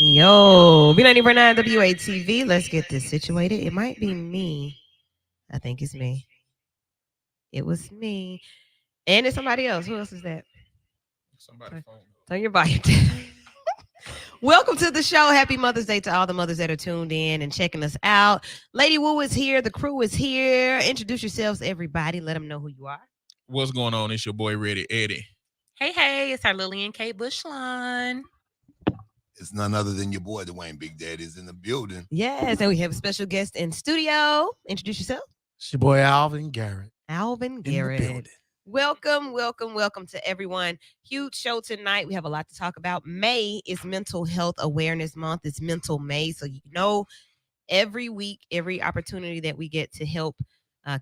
Yo, B94.9 WATV. Let's get this situated. It might be me. I think it's me. It was me. And it's somebody else. Who else is that? Somebody phone. Turn your volume down. Welcome to the show. Happy Mother's Day to all the mothers that are tuned in and checking us out. Lady Woo is here. The crew is here. Introduce yourselves, everybody. Let them know who you are. What's going on? It's your boy Ready Eddie. Hey, it's Arlillian K. Bushline. It's none other than your boy Dwayne Big Daddy's in the building. Yes, and we have a special guest in studio. Introduce yourself. It's your boy Alvin Garrett. Alvin In the Garrett. building. Welcome to everyone. Huge show tonight. We have a lot to talk about. May is Mental Health Awareness Month. It's Mental May. So, every week, every opportunity that we get to help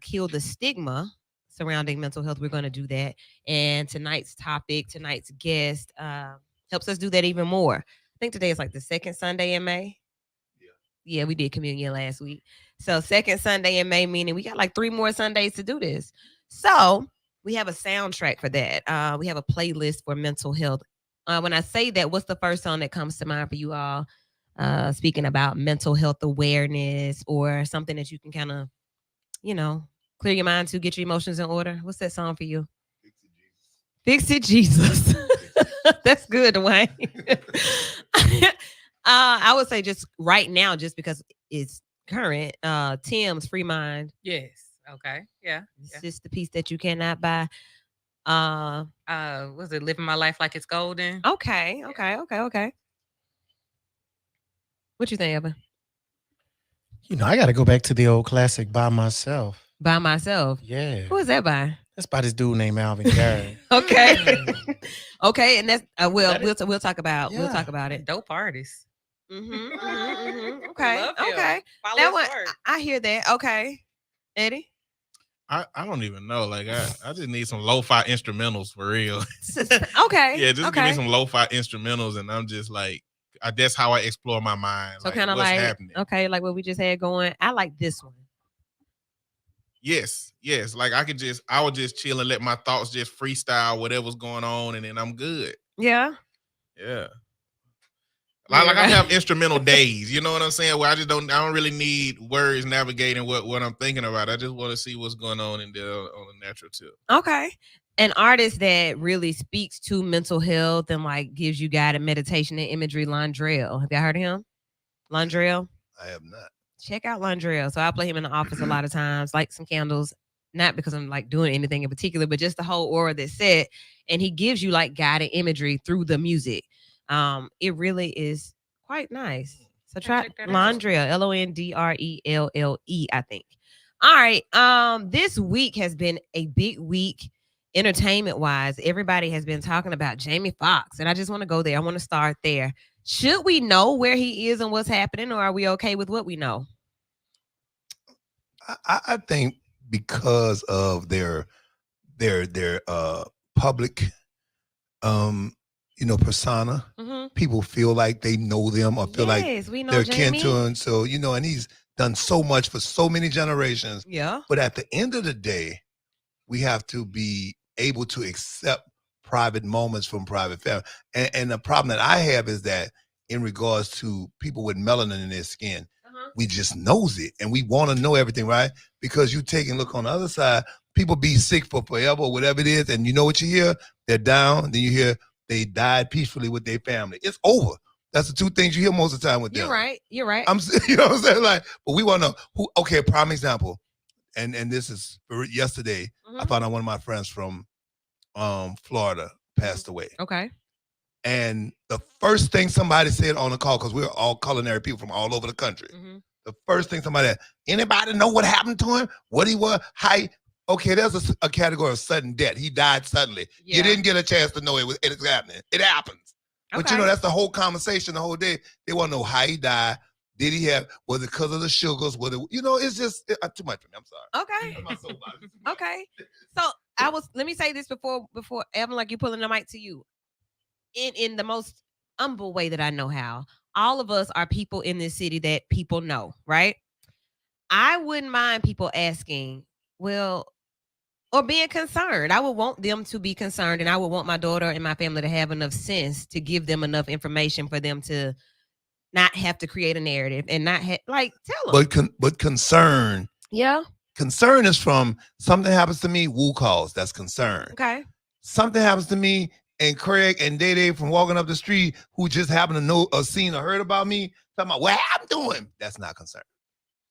kill the stigma surrounding mental health, we're going to do that. And tonight's guest helps us do that even more. I think today is like the second Sunday in May. Yeah, we did communion last week. So second Sunday in May, meaning we got like 3 more Sundays to do this. So we have a soundtrack for that. We have a playlist for mental health. When I say that, what's the first song that comes to mind for you all? Speaking about mental health awareness or something that you can kind of, clear your mind to, get your emotions in order. What's that song for you? Fix It Jesus. That's good, Dwayne. I would say just right now, just because it's current, Tim's Free Mind. Yes. Okay. Yeah. It's just the piece that you cannot buy. Was it Living My Life Like It's Golden? Okay. What you think, Evan? I got to go back to the old classic By Myself. By Myself. Yeah. Who is that by? That's by this dude named Alvin Garrett. Okay. Okay, and that's we'll talk about it. Dope artist. Okay. Love him. Okay. Follow That his one, work. I hear that. Okay. Eddie? I don't even know. Like I just need some lo-fi instrumentals for real. Okay. Yeah, just okay. give me some lo-fi instrumentals, and I'm just like, that's how I explore my mind. So kind of what's like happening. Okay, like what we just had going. I like this one. Yes. Like I would just chill and let my thoughts just freestyle whatever's going on, and then I'm good. Yeah. Yeah. Like I have instrumental days, you know what I'm saying? Where I don't really need words navigating what I'm thinking about. I just want to see what's going on in there on a natural tip. Okay. An artist that really speaks to mental health and like gives you guided meditation and imagery, Londrell. Have y'all heard of him? Londrell? I have not. Check out Londrell. So I play him in the office a lot of times, light some candles, not because I'm like doing anything in particular, but just the whole aura that's set. And he gives you like guided imagery through the music. It really is quite nice. So try Londrell, Londrelle, I think. All right. This week has been a big week entertainment wise. Everybody has been talking about Jamie Foxx, and I just want to go there. I want to start there. Should we know where he is and what's happening, or are we okay with what we know? I think because of their public persona, people feel like they know them or feel like we know they're Jamie. kin to him. So, and he's done so much for so many generations. Yeah. But at the end of the day, we have to be able to accept private moments from private family. And the problem that I have is that in regards to people with melanin in their skin, we just knows it and we want to know everything, right? Because you take and look on the other side, people be sick for forever or whatever it is. And you know what you hear? They're down. Then you hear they died peacefully with their family. It's over. That's the two things you hear most of the time with them. You're right. You know what I'm saying? Like, but we want to know who. Okay, prime example, and this is yesterday. I found out one of my friends from Florida passed away. Okay. And the first thing somebody said on the call, because we're all culinary people from all over the country. The first thing somebody said, anybody know what happened to him? What he was? How? Okay, there's a category of sudden death. He died suddenly. You didn't get a chance to know it's happening. It happens. But that's the whole conversation the whole day. They want to know how he died. Did he have, was it because of the sugars? Was it, it's just too much for me. I'm sorry. Okay. Okay. So let me say this before Evan, like you pulling the mic to you. In the most humble way that I know how. All of us are people in this city that people know, right? I wouldn't mind people asking, well, or being concerned. I would want them to be concerned, and I would want my daughter and my family to have enough sense to give them enough information for them to not have to create a narrative and not like tell them. But concern Yeah. Concern is from something happens to me, Woo calls. That's concern. Okay. Something happens to me, and Craig and Day from walking up the street, who just happened to know or seen or heard about me, talking about what I'm doing. That's not concern.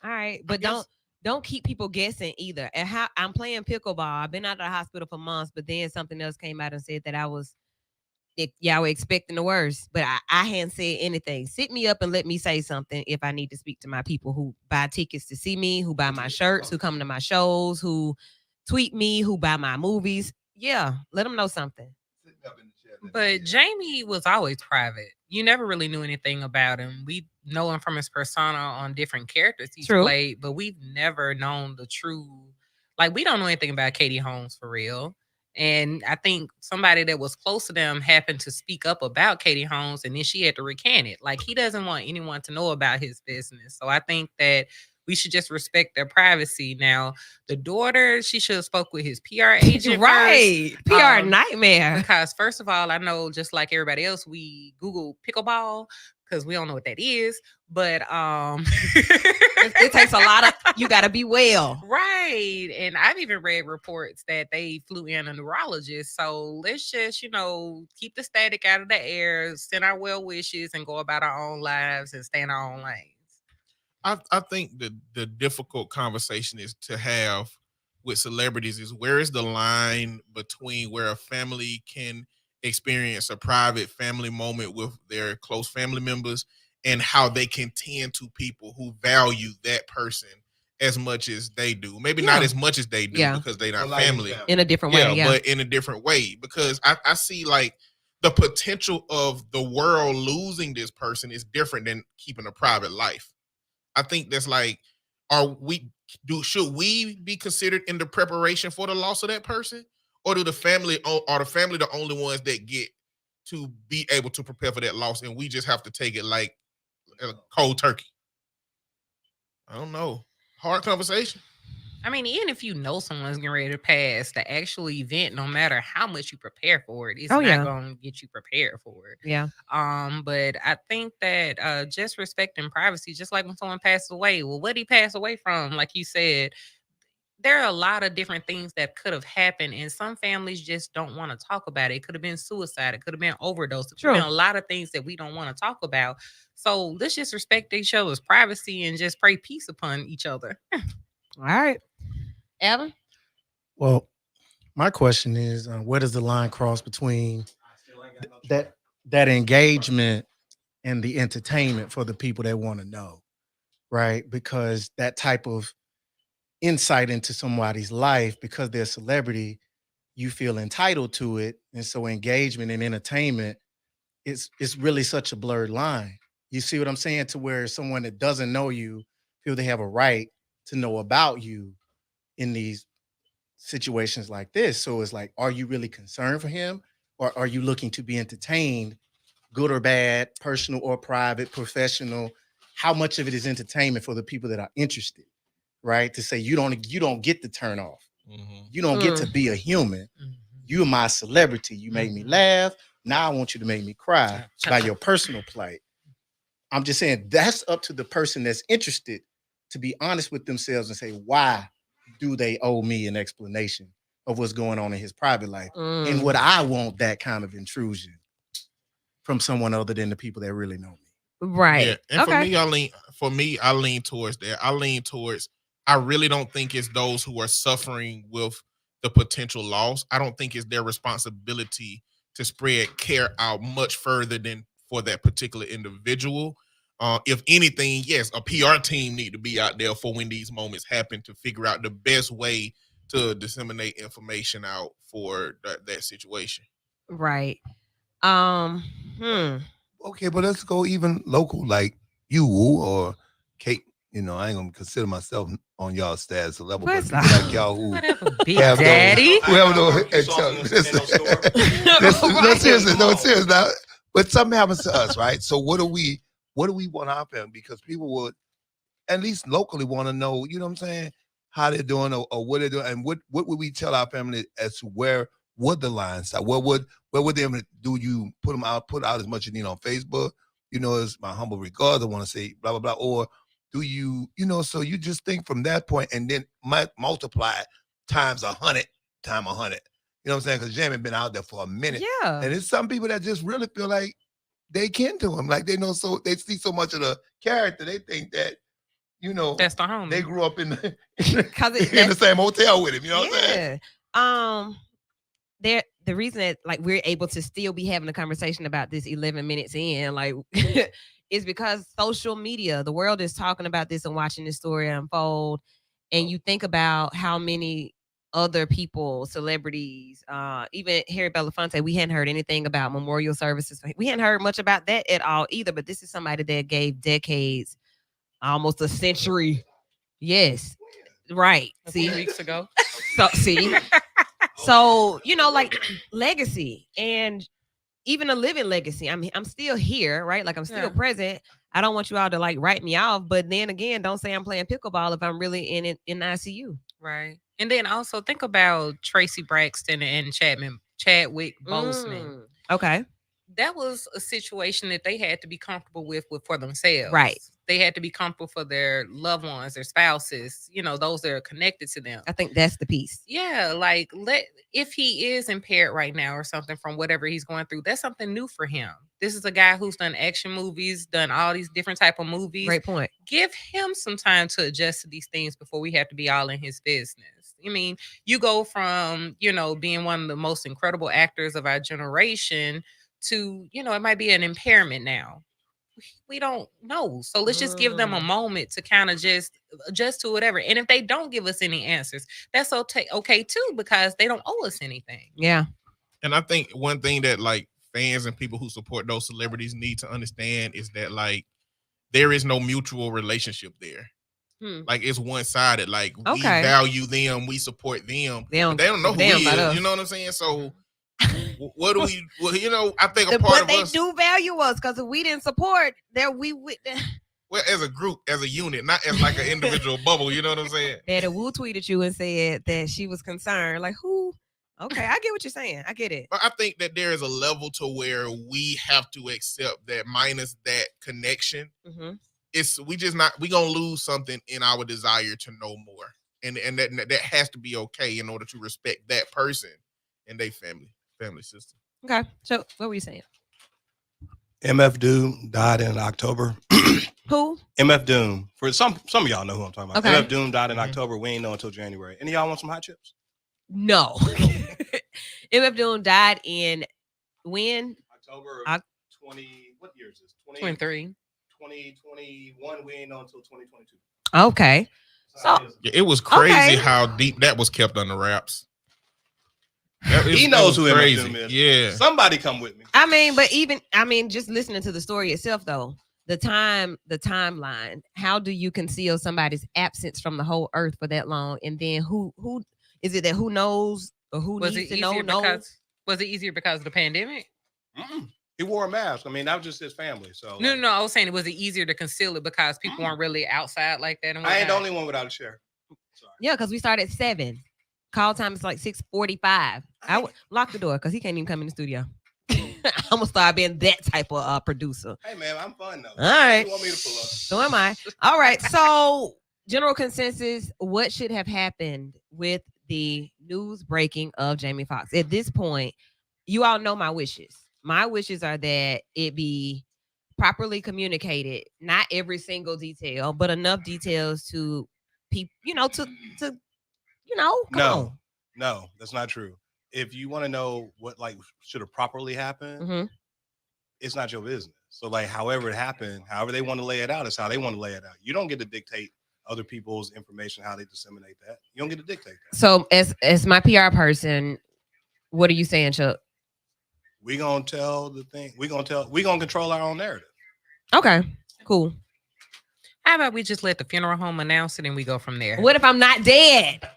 All right, but don't keep people guessing either. And how I'm playing pickleball. I've been out of the hospital for months, but then something else came out and said that y'all were expecting the worst, but I hadn't said anything. Sit me up and let me say something if I need to speak to my people who buy tickets to see me, who buy my shirts, who come to my shows, who tweet me, who buy my movies. Yeah, let them know something. But Jamie was always private. You never really knew anything about him. We know him from his persona on different characters he's played, but we've never known the true. Like, we don't know anything about Katie Holmes for real. And I think somebody that was close to them happened to speak up about Katie Holmes, and then she had to recant it. Like, he doesn't want anyone to know about his business. So I think that we should just respect their privacy. Now, the daughter, she should have spoke with his PR agent. Right. First, PR nightmare. Because first of all, I know just like everybody else, we Google pickleball because we don't know what that is. But it takes a lot of, you got to be well. Right. And I've even read reports that they flew in a neurologist. So let's just, keep the static out of the air, send our well wishes, and go about our own lives and stay in our own lanes. I think the difficult conversation is to have with celebrities is where is the line between where a family can experience a private family moment with their close family members and how they can tend to people who value that person as much as they do. Maybe not as much as they do because they're not family. In a different way. Yeah, but in a different way. Because I see like the potential of the world losing this person is different than keeping a private life. I think that's like, should we be considered in the preparation for the loss of that person? Or are the family the only ones that get to be able to prepare for that loss, and we just have to take it like a cold turkey? I don't know. Hard conversation. I mean, even if you know someone's getting ready to pass, the actual event, no matter how much you prepare for it, it's not going to get you prepared for it. Yeah. But I think that just respecting privacy, just like when someone passes away, well, what did he pass away from? Like you said, there are a lot of different things that could have happened, and some families just don't want to talk about it. It could have been suicide. It could have been overdose. It could have been a lot of things that we don't want to talk about. So let's just respect each other's privacy and just pray peace upon each other. All right. Alvin? Well, my question is, where does the line cross between that engagement and the entertainment for the people that want to know, right? Because that type of insight into somebody's life, because they're a celebrity, you feel entitled to it. And so engagement and entertainment it's really such a blurred line. You see what I'm saying? To where someone that doesn't know you feel they have a right to know about you in these situations like this. So it's like, are you really concerned for him, or are you looking to be entertained, good or bad, personal or private, professional? How much of it is entertainment for the people that are interested, right? To say you don't get to turn off. Mm-hmm. You don't get to be a human. Mm-hmm. You're my celebrity. You make me laugh. Now I want you to make me cry by your personal plight. I'm just saying that's up to the person that's interested to be honest with themselves and say, why do they owe me an explanation of what's going on in his private life? And would I want that kind of intrusion from someone other than the people that really know me? Right. Yeah. And for me, I lean towards that. I really don't think it's those who are suffering with the potential loss. I don't think it's their responsibility to spread care out much further than for that particular individual. If anything, yes, a PR team need to be out there for when these moments happen to figure out the best way to disseminate information out for that situation. Right. Okay, but let's go even local, like you or Kate. You know, I ain't gonna consider myself on y'all status level, but people like y'all who Big Daddy, seriously now. But something happens to us, right? So what do we want our family? Because people would at least locally want to know, you know what I'm saying, how they're doing or what they're doing, and what would we tell our family as to where would the line start? Where would they do? You put out as much as you need on Facebook? it's my humble regards. I want to say blah, blah, blah. Or do you, so you just think from that point and then multiply it times 100, times 100. You know what I'm saying? Because Jamie been out there for a minute. Yeah. And it's some people that just really feel like they kin to him. Like they see so much of the character, they think that, that's the homie. They grew up in the same hotel with him. You know what I'm saying? The reason that like we're able to still be having a conversation about this 11 minutes in, like, is because social media, the world is talking about this and watching this story unfold. And you think about how many other people, celebrities, even Harry Belafonte, we hadn't heard anything about memorial services. We hadn't heard much about that at all either. But this is somebody that gave decades, almost a century. Yes. Right. A few weeks ago. So, like legacy and even a living legacy. I mean, I'm still here, right? Like I'm still present. I don't want you all to like write me off, but then again, don't say I'm playing pickleball if I'm really in ICU. Right. And then also think about Tracy Braxton and Chadwick Boseman. Okay. That was a situation that they had to be comfortable with for themselves. Right. They had to be comfortable for their loved ones, their spouses, those that are connected to them. I think that's the piece. Yeah, like if he is impaired right now or something from whatever he's going through, that's something new for him. This is a guy who's done action movies, done all these different type of movies. Great point. Give him some time to adjust to these things before we have to be all in his business. I mean, you go from, being one of the most incredible actors of our generation to, it might be an impairment now. We don't know. So let's just give them a moment to kind of just adjust to whatever. And if they don't give us any answers, that's okay too, because they don't owe us anything. Yeah. And I think one thing that like fans and people who support those celebrities need to understand is that like there is no mutual relationship there. Like it's one-sided. Like we value them, we support them. They don't know who we is. You know what I'm saying? So what do we? Well, I think a part of us. They do value us because if we didn't support, that we would. Well, as a group, as a unit, not as like an individual bubble. You know what I'm saying? Daddy Wu tweeted you and said that she was concerned. Like who? Okay, I get what you're saying. I get it. But I think that there is a level to where we have to accept that minus that connection, we gonna lose something in our desire to know more, and that has to be okay in order to respect that person and their family system. Okay, so what were you saying? MF Doom died in October. Who? MF Doom. For some of y'all know who I'm talking about. Okay. MF Doom died in October. We ain't know until January. Any of y'all want some hot chips? No. MF Doom died in when? October 20. What year is this? 23. 2021. We ain't know until 2022. Okay. So it was crazy how deep that was kept under wraps. He knows who MF Doom is. Yeah. Somebody come with me. Just listening to the story itself though, the timeline, how do you conceal somebody's absence from the whole earth for that long? And then who is it that who knows or who needs to know knows? Was it easier because of the pandemic? He wore a mask. I mean, that was just his family. So no. I was saying, was it easier to conceal it because people weren't really outside like that? And I ain't the only one without a share. Sorry. Yeah, because we started at 7. Call time is like 6:45. I would lock the door because he can't even come in the studio. I'm gonna start being that type of producer. Hey man, I'm fun though. All right. You want me to pull up? So am I. All right. So general consensus: what should have happened with the news breaking of Jamie Foxx? At this point, you all know my wishes. My wishes are that it be properly communicated, not every single detail, but enough details to people, No, that's not true. If you want to know what like should have properly happened, it's not your business. So like however it happened, however they want to lay it out, is how they want to lay it out. You don't get to dictate other people's information, how they disseminate that. You don't get to dictate that. So as my PR person, what are you saying, Chuck? We're gonna tell the thing. We're gonna control our own narrative. Okay, cool. How about we just let the funeral home announce it and we go from there? What if I'm not dead?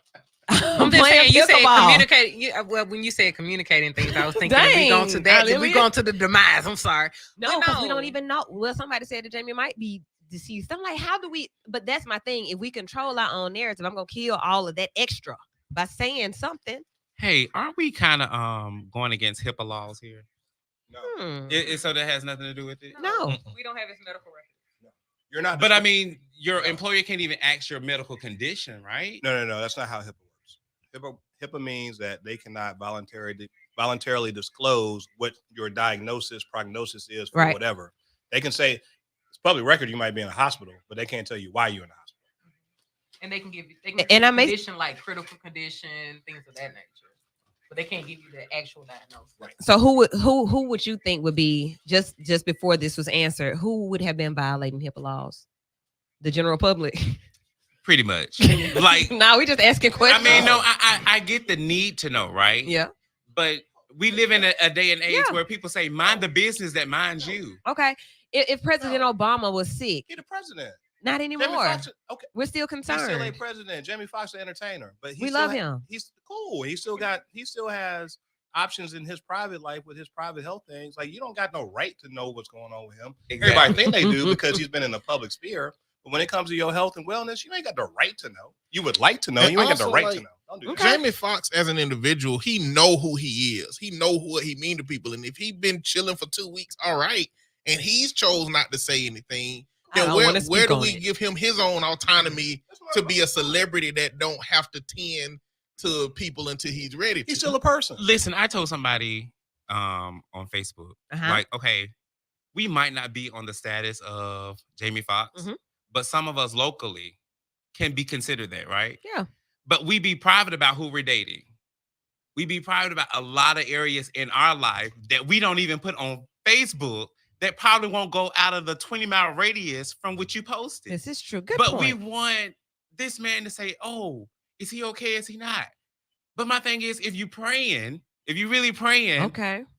I'm just saying, you said communicate. Well, when you said communicating things, I was thinking we going to that. We going to the demise. I'm sorry. No, because we don't even know. Well, somebody said that Jamie might be deceased. I'm like, how do we? But that's my thing. If we control our own narrative, I'm gonna kill all of that extra by saying something. Hey, aren't we kind of going against HIPAA laws here? No. So that has nothing to do with it. No. We don't have his medical record. No. You're not. But I mean, your employer can't even ask your medical condition, right? No. That's not how HIPAA works. HIPAA means that they cannot voluntarily disclose what your prognosis is for whatever. They can say it's public record. You might be in a hospital, but they can't tell you why you're in a hospital. And they can give you condition like critical condition, things of that nature. But they can't give you the actual diagnosis. Right. So who would you think would be just before this was answered? Who would have been violating HIPAA laws? The general public. Pretty much. Like, no, we just asking questions. I mean, no, I get the need to know, right? Yeah. But we live in a day and age where people say, mind the business that minds you. Okay. If President Obama was sick, He's the president. Not anymore. Foxx, okay. We're still concerned. He's still a president. Jamie Foxx, the entertainer, but we love him. He's cool. He still has options in his private life with his private health things. Like, you don't got no right to know what's going on with him. Exactly. Everybody think they do because he's been in the public sphere. But when it comes to your health and wellness, you ain't got the right to know. You would like to know. And you ain't got the right like, to know. Don't do that. Jamie Foxx, as an individual, he know who he is. He know what he mean to people. And if he been chilling for 2 weeks, all right, and he's chose not to say anything, then where do we give him his own autonomy to be a celebrity that don't have to tend to people until he's ready to? He's still a person. Listen, I told somebody on Facebook, like, okay, we might not be on the status of Jamie Foxx, but some of us locally can be considered that, right? Yeah. But we be private about who we're dating. We be private about a lot of areas in our life that we don't even put on Facebook that probably won't go out of the 20-mile radius from which you posted. This is true. Good but point. We want this man to say, oh, is he okay? Is he not? But my thing is, if you really praying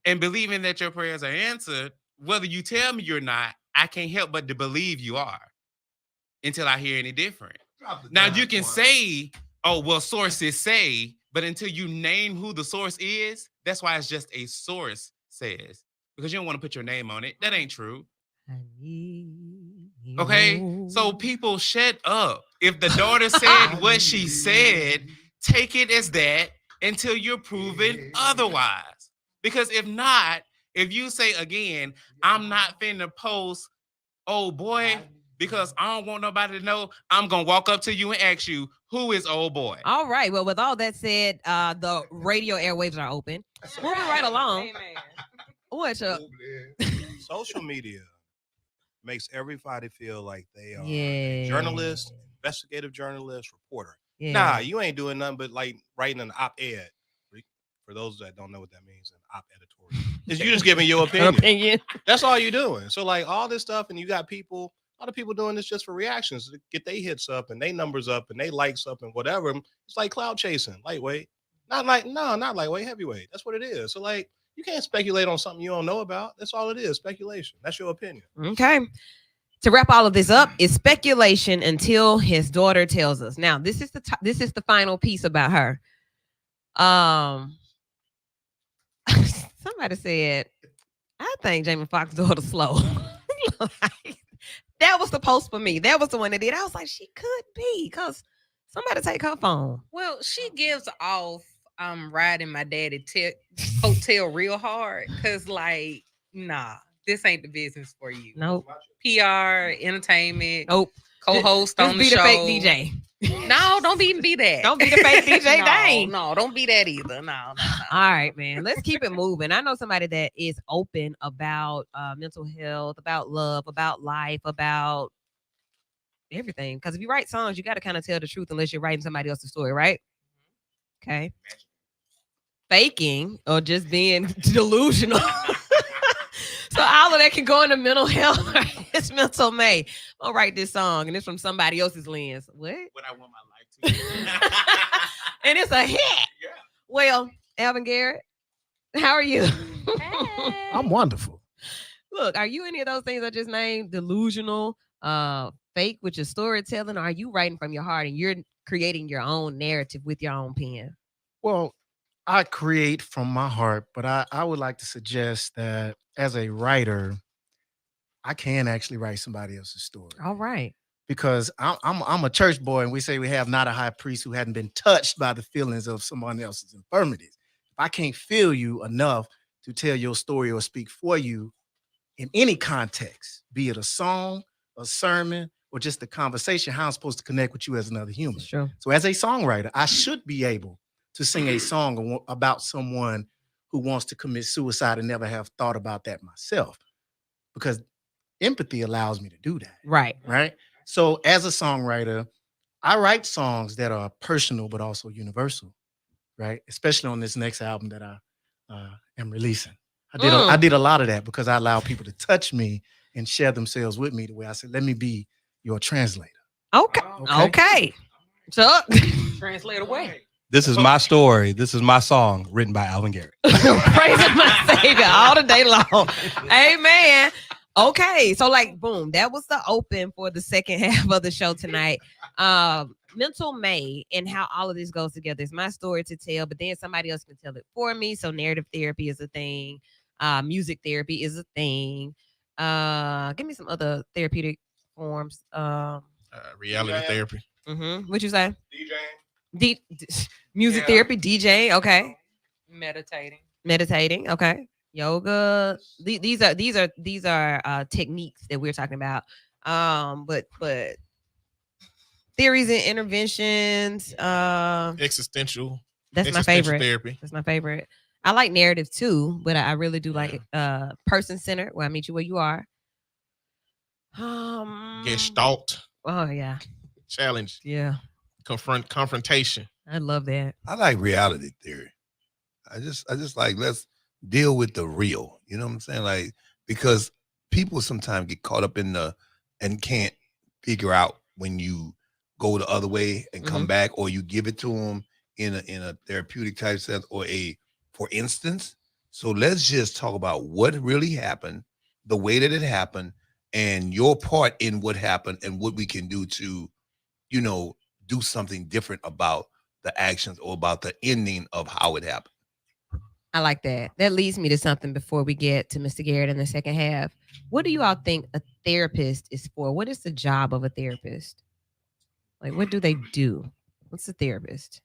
and believing that your prayers are answered, whether you tell me you're not, I can't help but to believe you are until I hear any different. Now, you can say, oh, well, sources say, but until you name who the source is, that's why it's just a source says. Because you don't want to put your name on it. That ain't true. Okay? So people shut up. If the daughter said what she said, take it as that until you're proven otherwise. Because if not, if you say again, I'm not finna post, oh boy, because I don't want nobody to know, I'm going to walk up to you and ask you, who is old boy? All right. Well, with all that said, the radio airwaves are open. Moving right along. What's up? Social media makes everybody feel like they are a journalist, investigative journalist, reporter. Yeah. Nah, you ain't doing nothing but like writing an op-ed. For those that don't know what that means, an op-editorial. Is you just giving your opinion. That's all you're doing. So like all this stuff, and you got a lot of people doing this just for reactions to get their hits up and their numbers up and they likes up and whatever. It's like cloud chasing, lightweight. Not lightweight, heavyweight. That's what it is. So like, you can't speculate on something you don't know about. That's all it is, speculation. That's your opinion. Okay. To wrap all of this up, it's speculation until his daughter tells us. Now, this is the final piece about her. Somebody said, I think Jamie Foxx's daughter slow. That was the post for me. That was the one that did. I was like, she could be, because somebody take her phone. Well, she gives off I'm riding my daddy hotel real hard, because like, nah, this ain't the business for you. Nope. PR, entertainment. Nope. Co-host on the show. Be the fake DJ. No, don't be that. Don't be the fake DJ. Dang. No, don't be that either. No. All right, man. Let's keep it moving. I know somebody that is open about mental health, about love, about life, about everything. Because if you write songs, you got to kind of tell the truth unless you're writing somebody else's story, right? Okay. Faking or just being delusional. So all of that can go into mental health. It's Mental May. I'll write this song, and it's from somebody else's lens. What I want my life to. And it's a hit. Yeah. Well, Alvin Garrett, how are you? Hey. I'm wonderful. Look, are you any of those things I just named? Delusional, fake, which is storytelling, or are you writing from your heart and you're creating your own narrative with your own pen? Well, I create from my heart, but I would like to suggest that as a writer, I can actually write somebody else's story. All right. Because I'm a church boy, and we say we have not a high priest who hadn't been touched by the feelings of someone else's infirmities. If I can't feel you enough to tell your story or speak for you in any context, be it a song, a sermon, or just a conversation, how I'm supposed to connect with you as another human. Sure. So as a songwriter, I should be able to sing a song about someone who wants to commit suicide and never have thought about that myself, because empathy allows me to do that. Right. Right. So as a songwriter, I write songs that are personal, but also universal. Right. Especially on this next album that I am releasing. I did a lot of that because I allow people to touch me and share themselves with me the way I said, let me be your translator. Okay. So translate away. This is my story. This is my song written by Alvin Garrett. Praising my Savior all the day long. Amen. Okay. So like, boom, that was the open for the second half of the show tonight. Mental May and how all of this goes together is my story to tell, but then somebody else can tell it for me. So narrative therapy is a thing. Music therapy is a thing. Give me some other therapeutic forms. Reality therapy. What you say? DJing. Music therapy, DJ. Okay. Meditating. Okay. Yoga. These are techniques that we're talking about. But theories and interventions. Existential. That's my favorite. Therapy. That's my favorite. I like narrative too, but I really do like person-centered, where I meet you where you are. Gestalt. Oh yeah. Challenge. Yeah. Confrontation. I love that. I like reality theory. I just like, let's deal with the real. You know what I'm saying? Like, because people sometimes get caught up in and can't figure out when you go the other way and come back, or you give it to them in a therapeutic type sense, or for instance. So let's just talk about what really happened, the way that it happened, and your part in what happened, and what we can do to, do something different about the actions or about the ending of how it happened. I like that. That leads me to something before we get to Mr. Garrett in the second half. What do you all think a therapist is for? What is the job of a therapist? Like, what do they do? What's a therapist?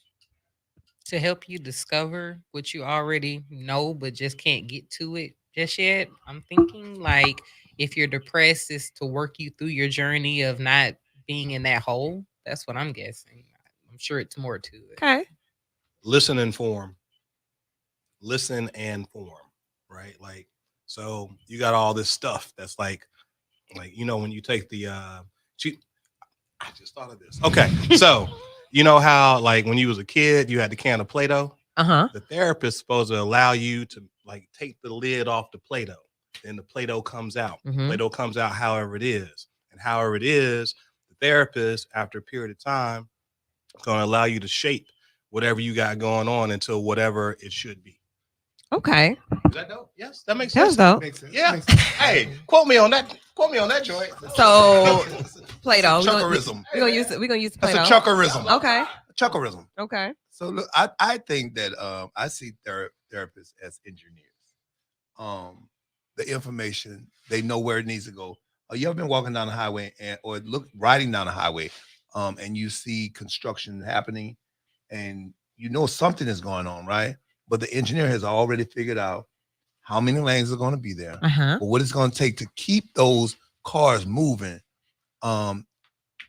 To help you discover what you already know, but just can't get to it just yet. I'm thinking like if you're depressed, it's to work you through your journey of not being in that hole. That's what I'm guessing. I'm sure it's more to it. Okay. Listen and form, right? Like, so you got all this stuff that's like, when you take the, I just thought of this. Okay. So, you know how, like, when you was a kid, you had the can of Play-Doh? The therapist is supposed to allow you to, like, take the lid off the Play-Doh. Then the Play-Doh comes out. Play-Doh comes out however it is. And however it is, the therapist, after a period of time, is going to allow you to shape whatever you got going on into whatever it should be. Okay. Is that dope? Yes, that makes sense. That was dope. Makes sense. Yeah. Hey, quote me on that. Quote me on that joint. So Play-Doh. Chuckerism. We're gonna use Play-Doh. That's a chuckerism. Okay. Chuckerism. Okay. So look, I think that I see therapists as engineers. The information, they know where it needs to go. You ever been walking down the highway or riding down the highway, and you see construction happening, and you know something is going on, right? But the engineer has already figured out how many lanes are going to be there, or what it's going to take to keep those cars moving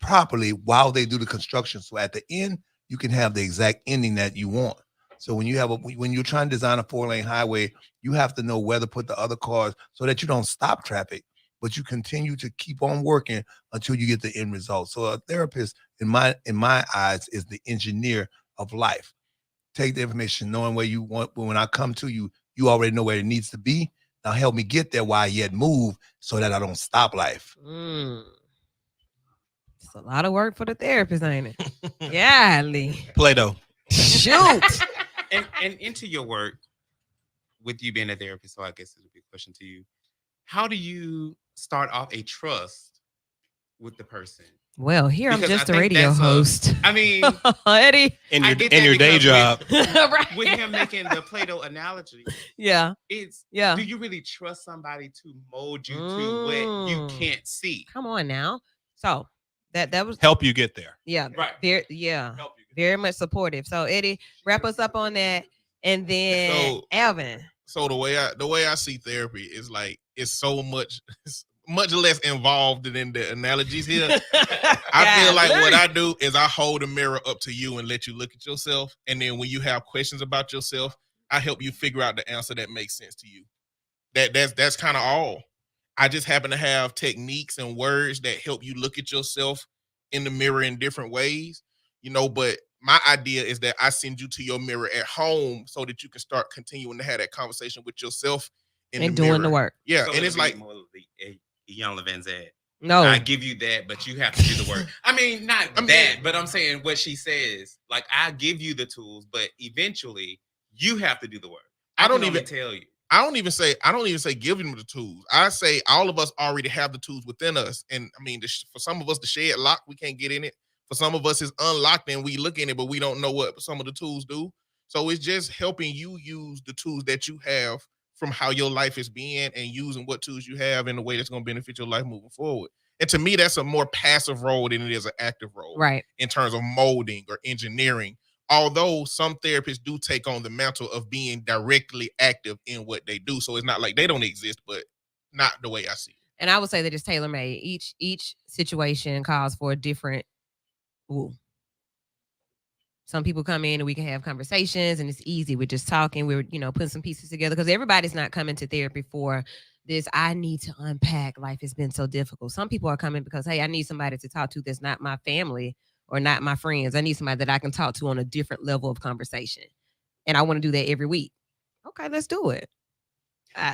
properly while they do the construction. So at the end, you can have the exact ending that you want. So when you're trying to design a 4-lane highway, you have to know where to put the other cars so that you don't stop traffic, but you continue to keep on working until you get the end result. So a therapist, in my eyes, is the engineer of life. Take the information, knowing where you want. When I come to you, you already know where it needs to be. Now help me get there while I yet move, so that I don't stop life. It's a lot of work for the therapist, ain't it? Yeah, Lee. Play-Doh. Shoot. and into your work, with you being a therapist, so I guess it's a big question to you. How do you start off a trust with the person? Well, here because I'm just a radio host. I mean, Eddie, in your day job, right. With him making the Play-Doh analogy, do you really trust somebody to mold you to what you can't see? Come on now. So that was help you get there. Yeah, right. Very much supportive. So Eddie, wrap us up on that, and then Alvin. So the way I see therapy is like it's so much less involved than the analogies here. I feel like what I do is I hold a mirror up to you and let you look at yourself, and then when you have questions about yourself, I help you figure out the answer that makes sense to you. That's kind of all. I just happen to have techniques and words that help you look at yourself in the mirror in different ways, but my idea is that I send you to your mirror at home so that you can start continuing to have that conversation with yourself and doing the work. Yeah. So and it's like Young Levin said, no, I give you that, but you have to do the work. I mean, but I'm saying what she says, like I give you the tools, but eventually you have to do the work. I don't even tell you. I don't even say give them the tools. I say all of us already have the tools within us. And I mean, for some of us, the shed lock, we can't get in it. For some of us, it's unlocked and we look in it, but we don't know what some of the tools do. So it's just helping you use the tools that you have from how your life is being and using what tools you have in a way that's going to benefit your life moving forward. And to me, that's a more passive role than it is an active role. Right. In terms of molding or engineering. Although some therapists do take on the mantle of being directly active in what they do. So it's not like they don't exist, but not the way I see it. And I would say that it's tailor-made. Each situation calls for a different. Ooh. Some people come in and we can have conversations and it's easy. We're just talking. We're, putting some pieces together because everybody's not coming to therapy for this. I need to unpack. Life has been so difficult. Some people are coming because, hey, I need somebody to talk to that's not my family or not my friends. I need somebody that I can talk to on a different level of conversation. And I want to do that every week. Okay, let's do it.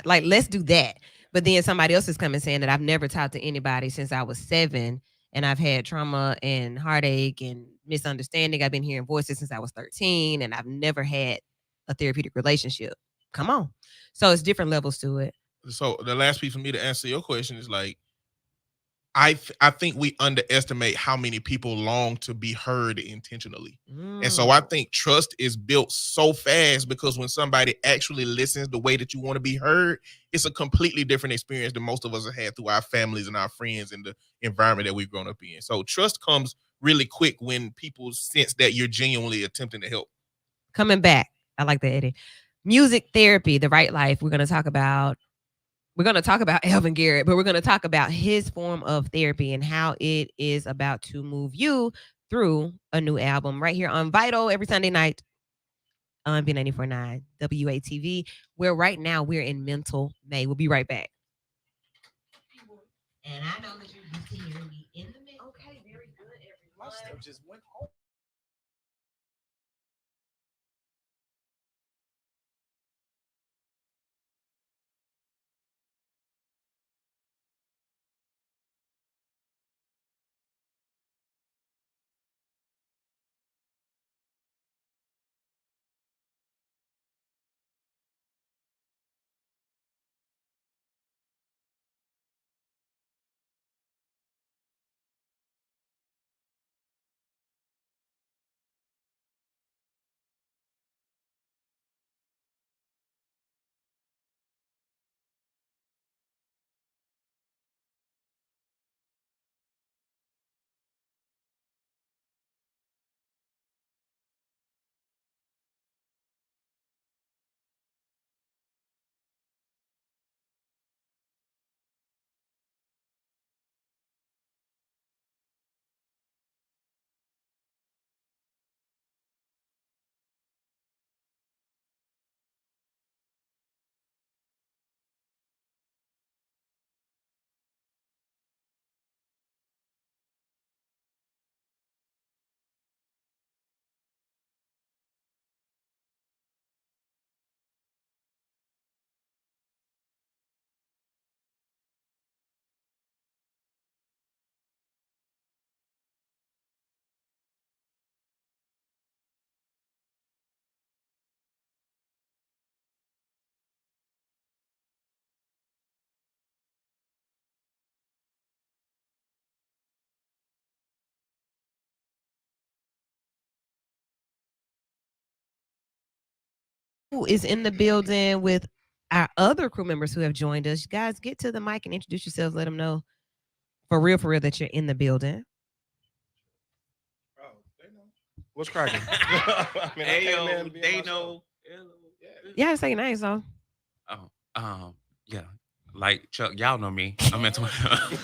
Let's do that. But then somebody else is coming saying that I've never talked to anybody since I was 7. And I've had trauma and heartache and misunderstanding. I've been hearing voices since I was 13 and I've never had a therapeutic relationship. Come on. So it's different levels to it. So the last piece for me to answer your question is like, I think we underestimate how many people long to be heard intentionally. And so I think trust is built so fast because when somebody actually listens the way that you want to be heard, it's a completely different experience than most of us have had through our families and our friends and the environment that we've grown up in. So trust comes really quick when people sense that you're genuinely attempting to help. Coming back. I like that, Eddie. Music therapy, the right life. We're going to talk about Alvin Garrett, but we're going to talk about his form of therapy and how it is about to move you through a new album right here on Vital every Sunday night on B94.9 WATV, where right now we're in Mental May. We'll be right back. And I know that you're used to hearing me in the mix. Okay, very good, everyone. My stuff just went home. Who is in the building with our other crew members who have joined us. You guys, get to the mic and introduce yourselves. Let them know for real that you're in the building. Oh, they know. What's cracking? They know. Yeah, say your name, so. Yeah. Like Chuck, y'all know me. I'm into Whoa. I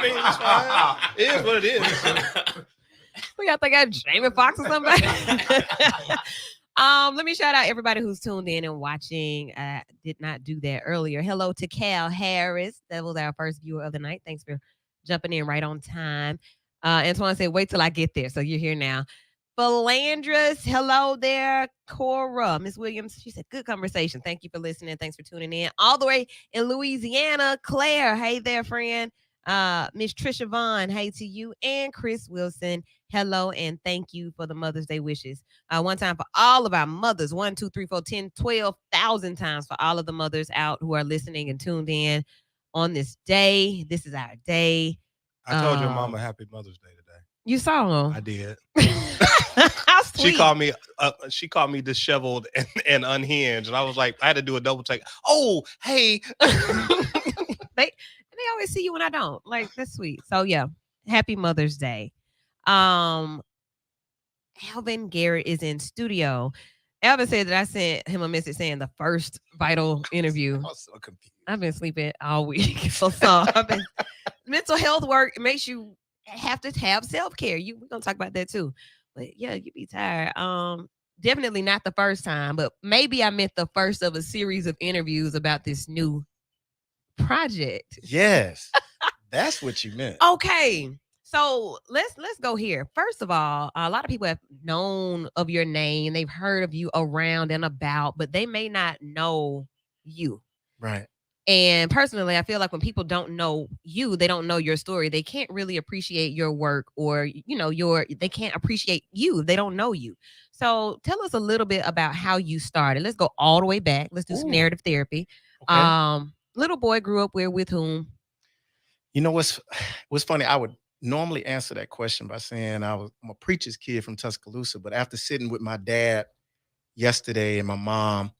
mean, it's fine. It is what it is. Who y'all think I'm Jamie Foxx or somebody? Let me shout out everybody who's tuned in and watching. I did not do that earlier. Hello to Cal Harris. That was our first viewer of the night. Thanks for jumping in right on time. Antoine said, wait till I get there. So you're here now. Philandris, hello there. Cora, Miss Williams, she said, good conversation. Thank you for listening. Thanks for tuning in. All the way in Louisiana, Claire, hey there, friend. Miss Trisha Vaughn, hey to you. And Chris Wilson, hello and thank you for the Mother's Day wishes. One time for all of our mothers, 1, 2, 3, 4, 10, 12,000 times for all of the mothers out who are listening and tuned in on this day. This is our day. I told your mama happy Mother's Day today. You saw him. I did. How sweet. She called me disheveled and unhinged, and I was like, I had to do a double take. Oh, hey. They always see you when I don't. Like, that's sweet. So yeah, happy Mother's Day. Alvin Garrett is in studio. Alvin said that I sent him a message saying the first vital interview. I was so confused. I've been sleeping all week. So mental health work makes you have to have self-care. We're gonna talk about that too. But yeah, you be tired. Definitely not the first time, but maybe I meant the first of a series of interviews about this new project. Yes. That's what you meant. Okay. So let's go here. First of all, a lot of people have known of your name. They've heard of you around and about, but they may not know you. Right. And personally, I feel like when people don't know you, they don't know your story. They can't really appreciate your work, or they can't appreciate you. They don't know you. So tell us a little bit about how you started. Let's go all the way back. Let's do some narrative therapy. Okay. Little boy grew up with whom? You know what's funny? I would normally answer that question by saying I'm a preacher's kid from Tuscaloosa, but after sitting with my dad yesterday and my mom,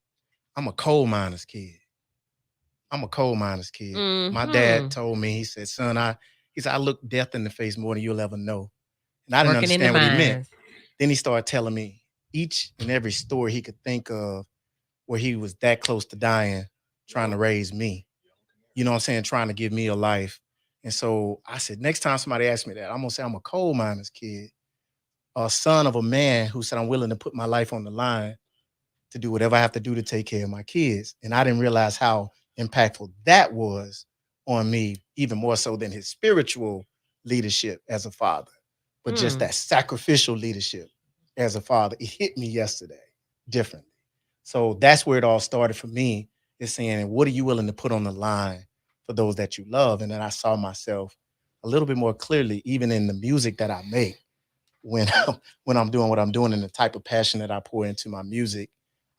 I'm a coal miner's kid. Mm-hmm. My dad told me, he said, son, I look death in the face more than you'll ever know. And I didn't understand what he meant. Then he started telling me each and every story he could think of where he was that close to dying, trying to raise me. You know what I'm saying? Trying to give me a life. And so I said, next time somebody asks me that, I'm going to say I'm a coal miner's kid, a son of a man who said I'm willing to put my life on the line to do whatever I have to do to take care of my kids. And I didn't realize how impactful that was on me, even more so than his spiritual leadership as a father, but just that sacrificial leadership as a father. It hit me yesterday differently. So that's where it all started for me, is saying, what are you willing to put on the line for those that you love? And then I saw myself a little bit more clearly, even in the music that I make, when I'm doing what I'm doing and the type of passion that I pour into my music.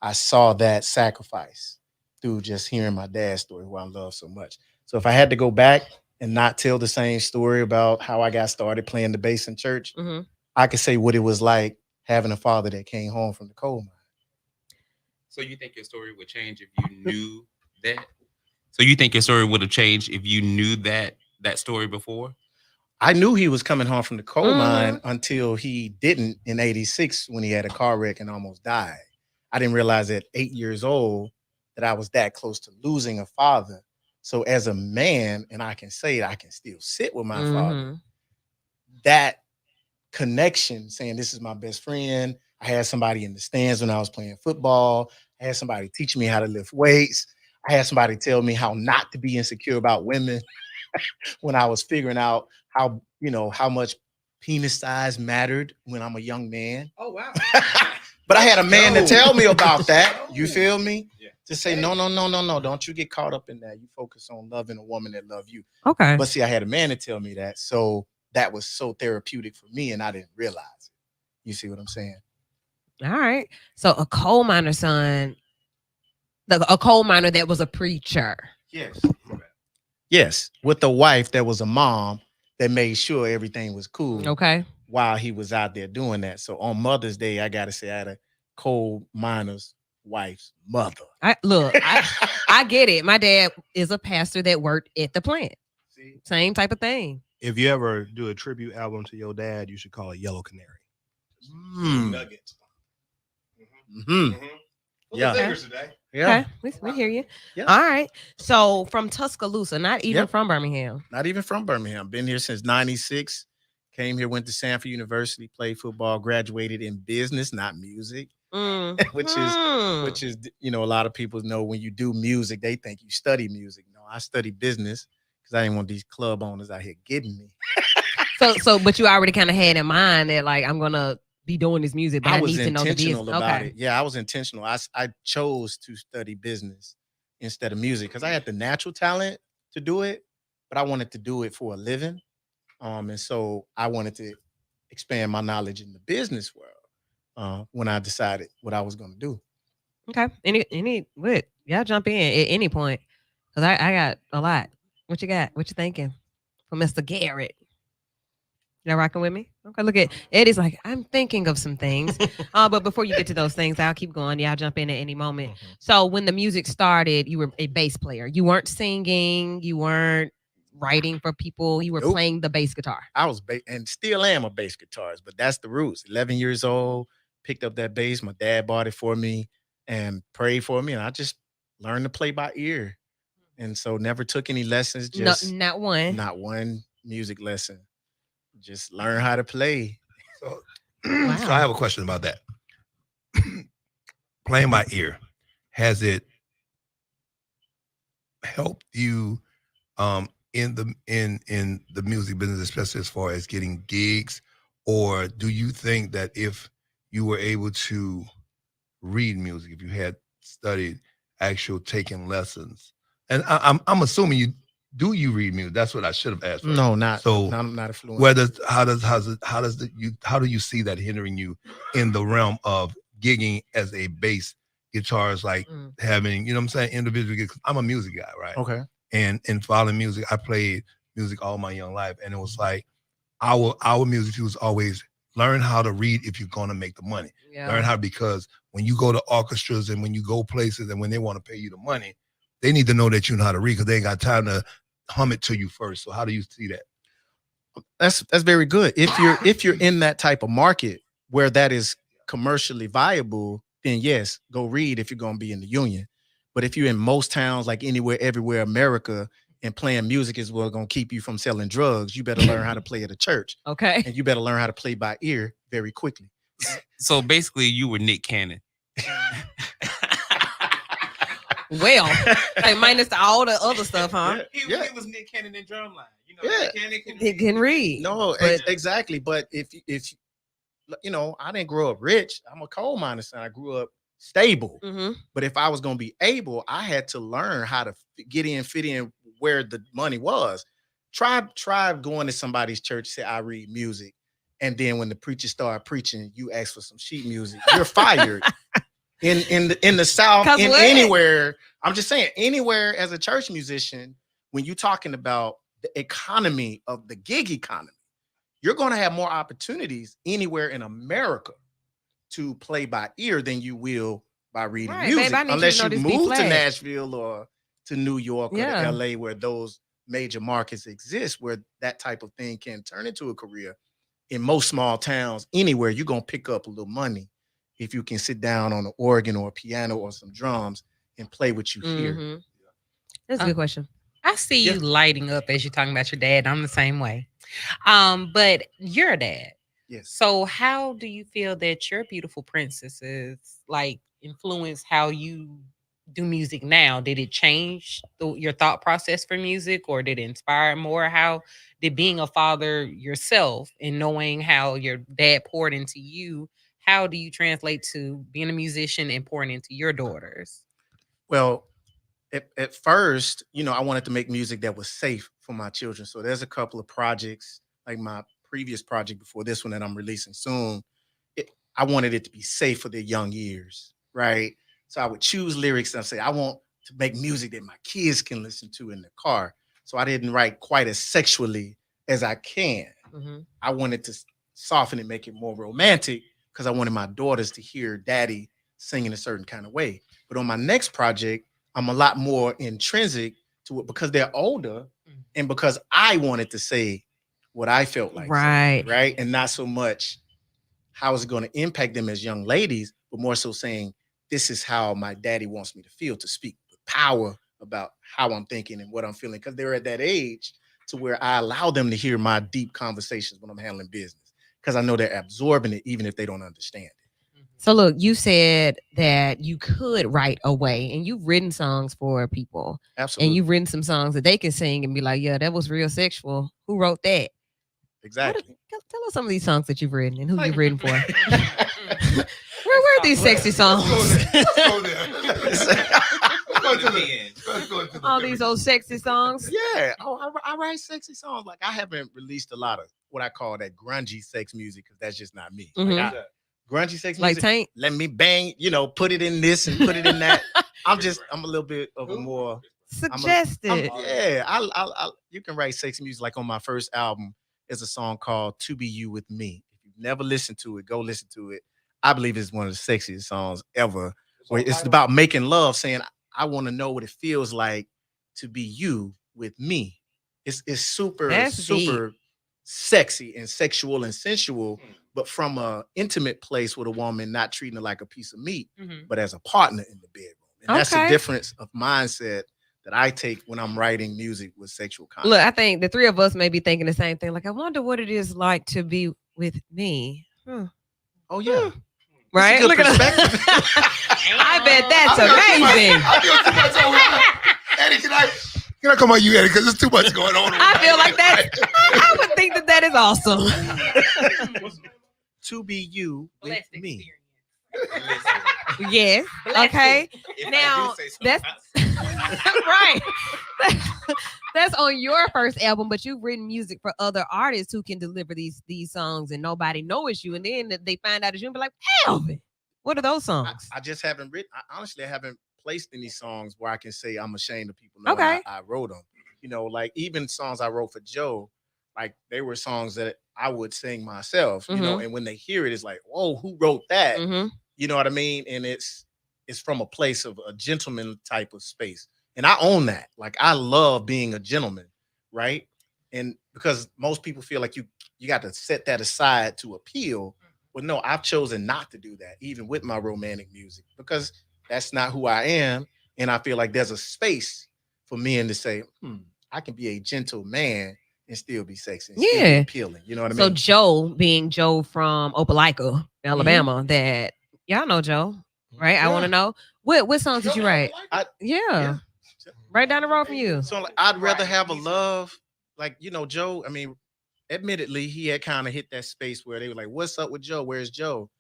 I saw that sacrifice through just hearing my dad's story, who I love so much. So if I had to go back and not tell the same story about how I got started playing the bass in church, I could say what it was like having a father that came home from the coal mine. So you think your story would change if you knew that? So you think your story would have changed if you knew that story before? I knew he was coming home from the coal mine until he didn't in '86 when he had a car wreck and almost died. I didn't realize at 8 years old that I was that close to losing a father. So as a man, and I can say I can still sit with my father, that connection, saying this is my best friend. I had somebody in the stands when I was playing football. I had somebody teach me how to lift weights. I had somebody tell me how not to be insecure about women when I was figuring out how much penis size mattered when I'm a young man. Oh, wow. But I had a man to tell me about that. You feel me? Yeah. To say, no. Don't you get caught up in that. You focus on loving a woman that loves you. Okay. But see, I had a man to tell me that. So that was so therapeutic for me, and I didn't realize it. You see what I'm saying? All right. So a coal miner son, a coal miner that was a preacher. Yes. Yes. With a wife that was a mom that made sure everything was cool. Okay. While he was out there doing that. So on Mother's Day, I got to say I had a coal miner's wife's mother. I get it. My dad is a pastor that worked at the plant. See? Same type of thing. If you ever do a tribute album to your dad, you should call it Yellow Canary. Nuggets. Yeah. Today. Yeah. Okay, we hear you. Yeah. All right. So from Tuscaloosa, not even from Birmingham. Not even from Birmingham. Been here since 96. Came here, went to Sanford University, played football, graduated in business, not music. which is a lot of people know when you do music, they think you study music. No, I study business because I didn't want these club owners out here getting me. But you already kind of had in mind that like I'm gonna be doing this music, but I need to know the business. About it. Yeah, I was intentional. I chose to study business instead of music because I had the natural talent to do it, but I wanted to do it for a living. And so I wanted to expand my knowledge in the business world when I decided what I was going to do. Okay. Y'all jump in at any point because I got a lot. What you got? What you thinking for Mr. Garrett? Y'all rocking with me? Okay, look at Eddie's like, I'm thinking of some things. But before you get to those things, I'll keep going. Y'all jump in at any moment. Mm-hmm. So when the music started, you were a bass player. You weren't singing. You weren't writing for people. You were playing the bass guitar. I was and still am a bass guitarist, but that's the roots. 11 years old, picked up that bass. My dad bought it for me and prayed for me, and I just learned to play by ear. And so never took any lessons. Just not one. Not one music lesson. Just learn how to play. So, so I have a question about that. Playing by ear, has it helped you in the music business, especially as far as getting gigs, or do you think that if you were able to read music, if you had studied actual taking lessons, and I'm assuming you read music? That's what I should have asked. First. No, not so. I'm not a fluent. How do you see that hindering you in the realm of gigging as a bass guitarist, like having, you know what I'm saying, individual gigs? I'm a music guy, right? Okay. And following music, I played music all my young life, and it was like our music was always learn how to read if you're gonna make the money. Yeah. Learn how, because when you go to orchestras and when you go places and when they want to pay you the money, they need to know that you know how to read because they ain't got time to hum it to you first. So how do you see that? That's very good. If you're in that type of market where that is commercially viable, then yes, go read if you're gonna be in the union. But if you're in most towns, like anywhere, everywhere, America, and playing music is what's gonna keep you from selling drugs, you better learn how to play at a church. Okay. And you better learn how to play by ear very quickly. So basically, you were Nick Cannon. Well, like minus all the other stuff, huh? He was Nick Cannon in Drumline. You know, Nick Cannon he can read. No, exactly. But if I didn't grow up rich. I'm a coal miner son. I grew up stable. Mm-hmm. But if I was going to be able, I had to learn how to fit in where the money was. Try going to somebody's church, say I read music, and then when the preacher started preaching, you ask for some sheet music. You're fired. In the South, anywhere, I'm just saying, anywhere as a church musician, when you're talking about the economy of the gig economy, you're going to have more opportunities anywhere in America to play by ear than you will by reading music, babe, unless you move to Nashville or to New York or to LA, where those major markets exist, where that type of thing can turn into a career. In most small towns, anywhere, you're going to pick up a little money if you can sit down on an organ or a piano or some drums and play what you hear. That's a good question. I see you lighting up as you're talking about your dad. I'm the same way. But you're a dad. Yes. So how do you feel that your beautiful princesses like influence how you do music now? Did it change your thought process for music, or did it inspire more? How did being a father yourself and knowing how your dad poured into you, how do you translate to being a musician and pouring into your daughters? Well, at first, I wanted to make music that was safe for my children. So there's a couple of projects, like my previous project before this one that I'm releasing soon. I wanted it to be safe for their young ears, right? So I would choose lyrics and I'd say, I want to make music that my kids can listen to in the car. So I didn't write quite as sexually as I can. Mm-hmm. I wanted to soften it, make it more romantic, because I wanted my daughters to hear daddy sing in a certain kind of way. But on my next project, I'm a lot more intrinsic to it because they're older and because I wanted to say what I felt like. Right. Saying, right. And not so much how is it going to impact them as young ladies, but more so saying this is how my daddy wants me to feel, to speak with power about how I'm thinking and what I'm feeling. Because they're at that age to where I allow them to hear my deep conversations when I'm handling business. Because I know they're absorbing it even if they don't understand it. So look, you said that you could write away, and you've written songs for people. Absolutely. And you've written some songs that they can sing and be like, yeah, that was real sexual. Who wrote that? Exactly. Tell us some of these songs that you've written and who you've written for. Where were these sexy songs? Let's go there. All these old sexy songs. Yeah. Oh, I write sexy songs. Like I haven't released a lot of what I call that grungy sex music because that's just not me. Mm-hmm. Grungy sex music. Like Tank. Let me bang, put it in this and put it in that. I'm a little bit of a more suggested. You can write sexy music. Like on my first album is a song called "To Be You with Me." If you've never listened to it, go listen to it. I believe it's one of the sexiest songs ever. Where it's about making love, saying I want to know what it feels like to be you with me. It's super deep. Sexy and sexual and sensual, but from a intimate place with a woman, not treating her like a piece of meat, but as a partner in the bedroom. And that's the difference of mindset that I take when I'm writing music with sexual content. Look, I think the three of us may be thinking the same thing. Like, I wonder what it is like to be with me. Oh yeah. Right? Look at perspective. I bet that's amazing. Eddie, can I come on you, Eddie? Because there's too much going on. I feel like that. I would think that is awesome. To be you with me. Yes. Okay. Now that's right. That's on your first album, but you've written music for other artists who can deliver these songs, and nobody knows you. And then they find out it's you and be like, Alvin, what are those songs? I just haven't written. I haven't placed any songs where I can say I'm ashamed of people knowing I wrote them. Like even songs I wrote for Joe, like they were songs that I would sing myself, and when they hear it, it's like, whoa, who wrote that? You know what I mean? And it's from a place of a gentleman type of space. And I own that. Like I love being a gentleman, right? And because most people feel like you got to set that aside to appeal. Well, no, I've chosen not to do that, even with my romantic music, because that's not who I am. And I feel like there's a space for men to say, I can be a gentle man and still be sexy and still be appealing. You know what I mean? So Joe, being Joe from Opelika, Alabama, that y'all know Joe, right? I want to know what songs did you write? Yeah. Right down the road from you. So I'd rather have a love, like, Joe, I mean, admittedly, he had kind of hit that space where they were like, what's up with Joe? Where's Joe?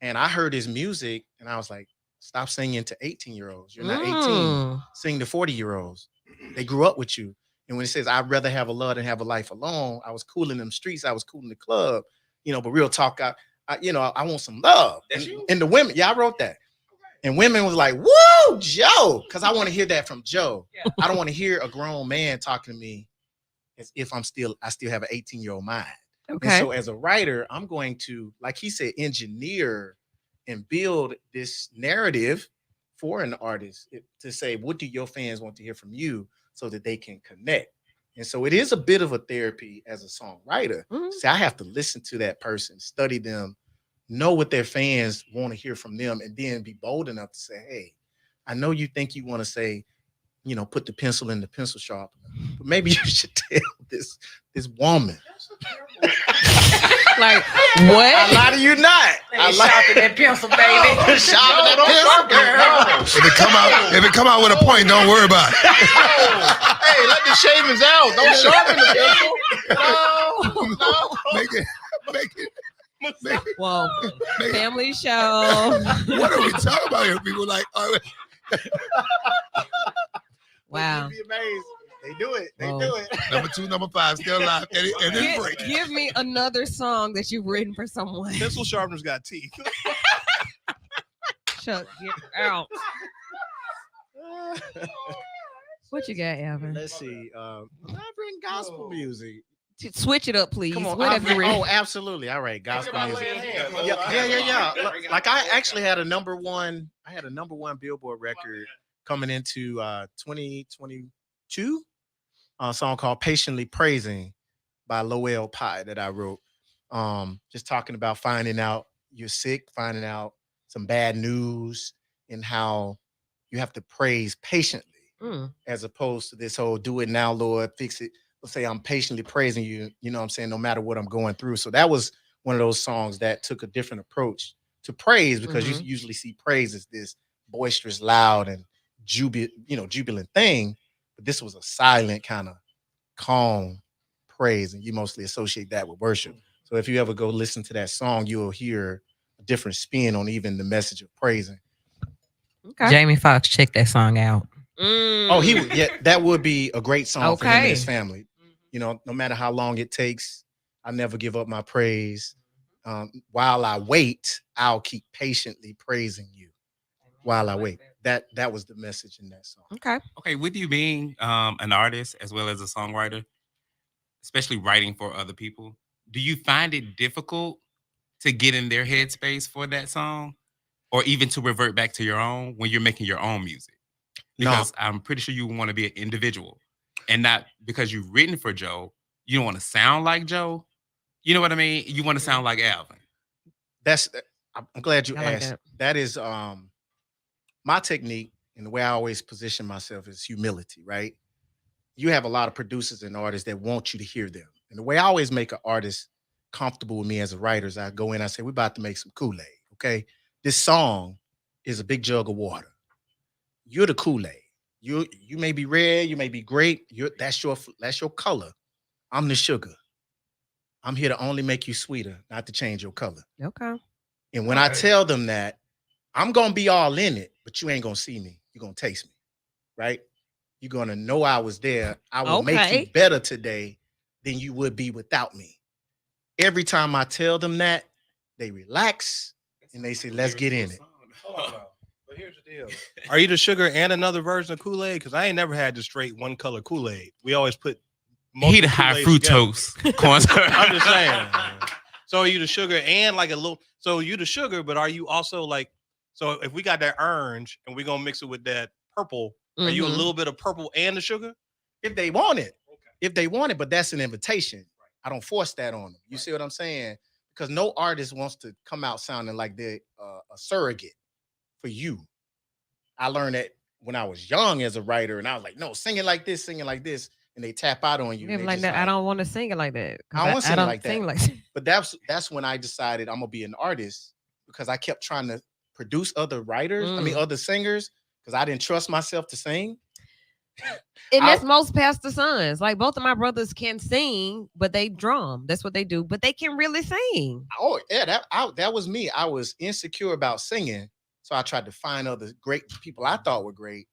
And I heard his music and I was like, stop singing to 18-year-olds. You're not 18. Sing to 40-year-olds. They grew up with you. And when it says, I'd rather have a love than have a life alone, I was cool in them streets. I was cool in the club, but real talk, I want some love. And the women, I wrote that. And women was like, woo, Joe. Because I want to hear that from Joe. Yeah. I don't want to hear a grown man talking to me as if I still have an 18-year-old mind. Okay. And so as a writer, I'm going to, like he said, engineer and build this narrative for an artist to say, what do your fans want to hear from you so that they can connect? And so it is a bit of a therapy as a songwriter. So I have to listen to that person, study them, know what their fans want to hear from them, and then be bold enough to say, hey, I know you think you want to say, put the pencil in the pencil sharpener, but maybe you should tell this woman. Like, what? I lie to you not. I sharpen that pencil, baby. Sharpen that pencil, girl. If it come out with a point, don't worry about it. Hey, let the shavings out. Don't sharpen the pencil. No. Make it. Whoa. Family show. What are we talking about here? People like, wow. You'd be amazed. They do it. They do it. Number 2, number 5, still alive. And then break. Give me another song that you've written for someone. Pencil sharpeners got teeth. Chuck, get out. What you got, Alvin? Let's see. I've written gospel music. Switch it up, please. Come on, what have you written? Oh, absolutely. All right, gospel music. Yeah. Like I actually had a number one Billboard record coming into 2022. A song called "Patiently Praising" by Lowell Pye that I wrote. Just talking about finding out you're sick, finding out some bad news, in how you have to praise patiently as opposed to this whole do it now, Lord, fix it. Let's say I'm patiently praising you, you know what I'm saying, no matter what I'm going through. So that was one of those songs that took a different approach to praise, because you usually see praise as this boisterous, loud, and jubilant thing. But this was a silent kind of calm praise, and you mostly associate that with worship. So if you ever go listen to that song, you'll hear a different spin on even the message of praising. Okay. Jamie Foxx, check that song out. Oh, that would be a great song for him and his family. You know, no matter how long it takes, I never give up my praise. While I wait, I'll keep patiently praising you. While I wait. That was the message in that song. Okay. With you being an artist as well as a songwriter, especially writing for other people, do you find it difficult to get in their headspace for that song, or even to revert back to your own when you're making your own music? Because I'm pretty sure you want to be an individual, and not because you've written for Joe, you don't want to sound like Joe. You know what I mean? You want to sound like Alvin. I'm glad you asked. That is my technique, and the way I always position myself is humility, right? You have a lot of producers and artists that want you to hear them. And the way I always make an artist comfortable with me as a writer is I go in, I say, we're about to make some Kool-Aid, okay? This song is a big jug of water. You're the Kool-Aid. You may be red, you may be grape. That's your color. I'm the sugar. I'm here to only make you sweeter, not to change your color. Okay. And when I tell them that, I'm gonna be all in it, but you ain't gonna see me. You're gonna taste me, right? You're gonna know I was there. I will make you better today than you would be without me. Every time I tell them that, they relax and they say, let's get in it. But here's the deal. Are you the sugar and another version of Kool-Aid? Because I ain't never had the straight one color Kool-Aid. We always put he the high fructose corn syrup. I'm just saying. So are you the sugar and like a little, so you the sugar, but are you also like, so if we got that orange and we're gonna mix it with that purple, are you a little bit of purple and the sugar? If they want it. Okay. If they want it, but that's an invitation. Right. I don't force that on them. You see what I'm saying? Because no artist wants to come out sounding like they're a surrogate for you. I learned that when I was young as a writer, and I was like, no, sing it like this, and they tap out on you. Like that. I don't want to sing it like that. I don't want to sing it like that. But that's when I decided I'm gonna be an artist, because I kept trying to produce other writers, other singers, because I didn't trust myself to sing. And that's most pastor sons. Like both of my brothers can sing, but they drum. That's what they do. But they can really sing. Oh yeah, that was me. I was insecure about singing, so I tried to find other great people I thought were great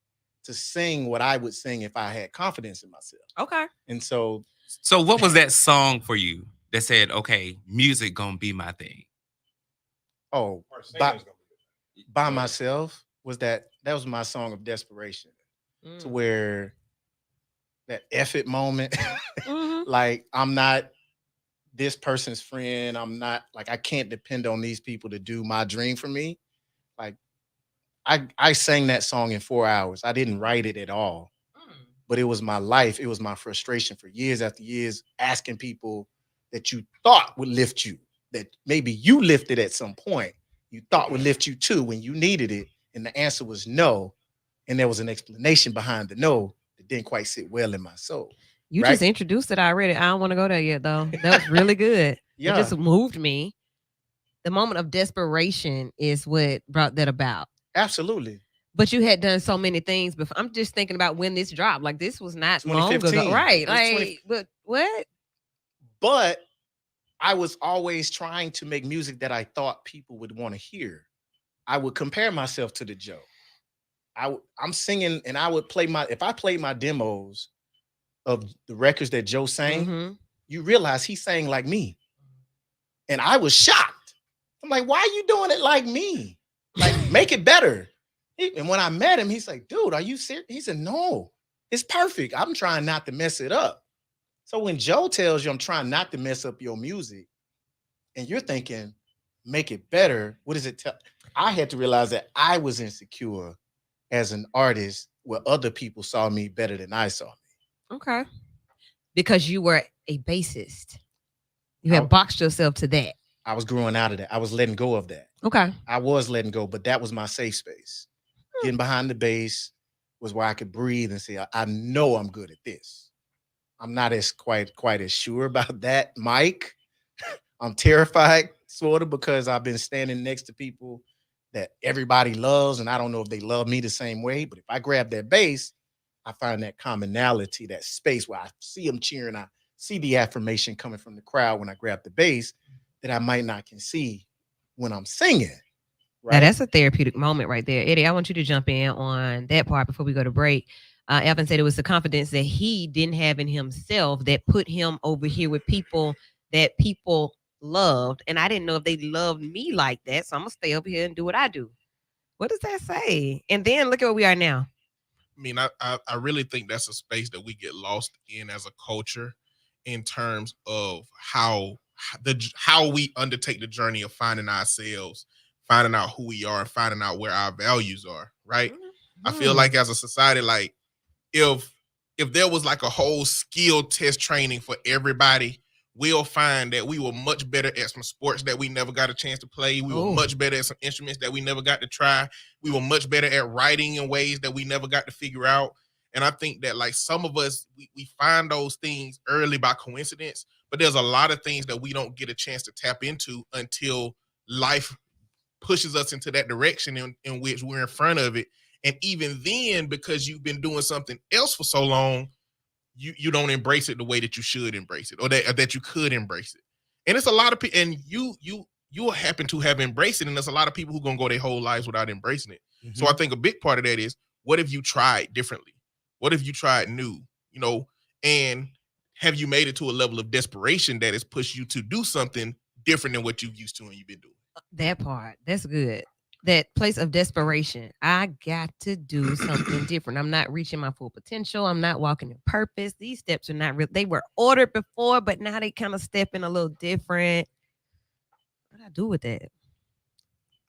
to sing what I would sing if I had confidence in myself. Okay. And so what was that song for you that said, okay, music gonna be my thing? Oh, by myself that was my song of desperation. To where that F it moment, like I'm not this person's friend. I'm not like, I can't depend on these people to do my dream for me. Like I sang that song in 4 hours. I didn't write it at all, but it was my life. It was my frustration for years after years, asking people that you thought would lift you, that maybe you lifted at some point, you thought would lift you too when you needed it. And the answer was no. And there was an explanation behind the no that didn't quite sit well in my soul. You just introduced it already. I don't want to go there yet, though. That was really good. Yeah. It just moved me. The moment of desperation is what brought that about. Absolutely. But you had done so many things before. I'm just thinking about when this dropped. Like, this was not long ago. Right. Like, but what? But I was always trying to make music that I thought people would want to hear. I would compare myself to the Joe. I'm singing, and I would play if I played my demos of the records that Joe sang, you realize he sang like me. And I was shocked. I'm like, why are you doing it like me? Like, make it better. And when I met him, he's like, dude, are you serious? He said, no, it's perfect. I'm trying not to mess it up. So when Joe tells you I'm trying not to mess up your music, and you're thinking, make it better, what does it tell? I had to realize that I was insecure as an artist where other people saw me better than I saw me. Okay. Because you were a bassist. You had boxed yourself to that. I was growing out of that. I was letting go of that. Okay. I was letting go, but that was my safe space. Getting behind the bass was where I could breathe and say, I know I'm good at this. I'm not as quite as sure about that, Mike. I'm terrified, sort of, because I've been standing next to people that everybody loves, and I don't know if they love me the same way. But if I grab that bass, I find that commonality, that space where I see them cheering. I see the affirmation coming from the crowd when I grab the bass that I might not can see when I'm singing. Right? Now that's a therapeutic moment right there. Eddie, I want you to jump in on that part before we go to break. Alvin said it was the confidence that he didn't have in himself that put him over here with people that people loved. And I didn't know if they loved me like that. So I'm going to stay over here and do what I do. What does that say? And then look at where we are now. I mean, I really think that's a space that we get lost in as a culture in terms of how we undertake the journey of finding ourselves, finding out who we are, and finding out where our values are, right? Mm-hmm. I feel like as a society, like if there was like a whole skill test training for everybody, we'll find that we were much better at some sports that we never got a chance to play. We were much better at some instruments that we never got to try. We were much better at writing in ways that we never got to figure out. And I think that like some of us, we find those things early by coincidence, but there's a lot of things that we don't get a chance to tap into until life pushes us into that direction in which we're in front of it. And even then, because you've been doing something else for so long, you don't embrace it the way that you should embrace it, or that you could embrace it. And it's a lot of people, and you happen to have embraced it, and there's a lot of people who are going to go their whole lives without embracing it. Mm-hmm. So I think a big part of that is, what have you tried differently? What have you tried new? You know, and have you made it to a level of desperation that has pushed you to do something different than what you used to and you've been doing? That part, that's good. That place of desperation. I got to do something different. I'm not reaching my full potential. I'm not walking in purpose. These steps are not real. They were ordered before, but now they kind of step in a little different. What do I do with that?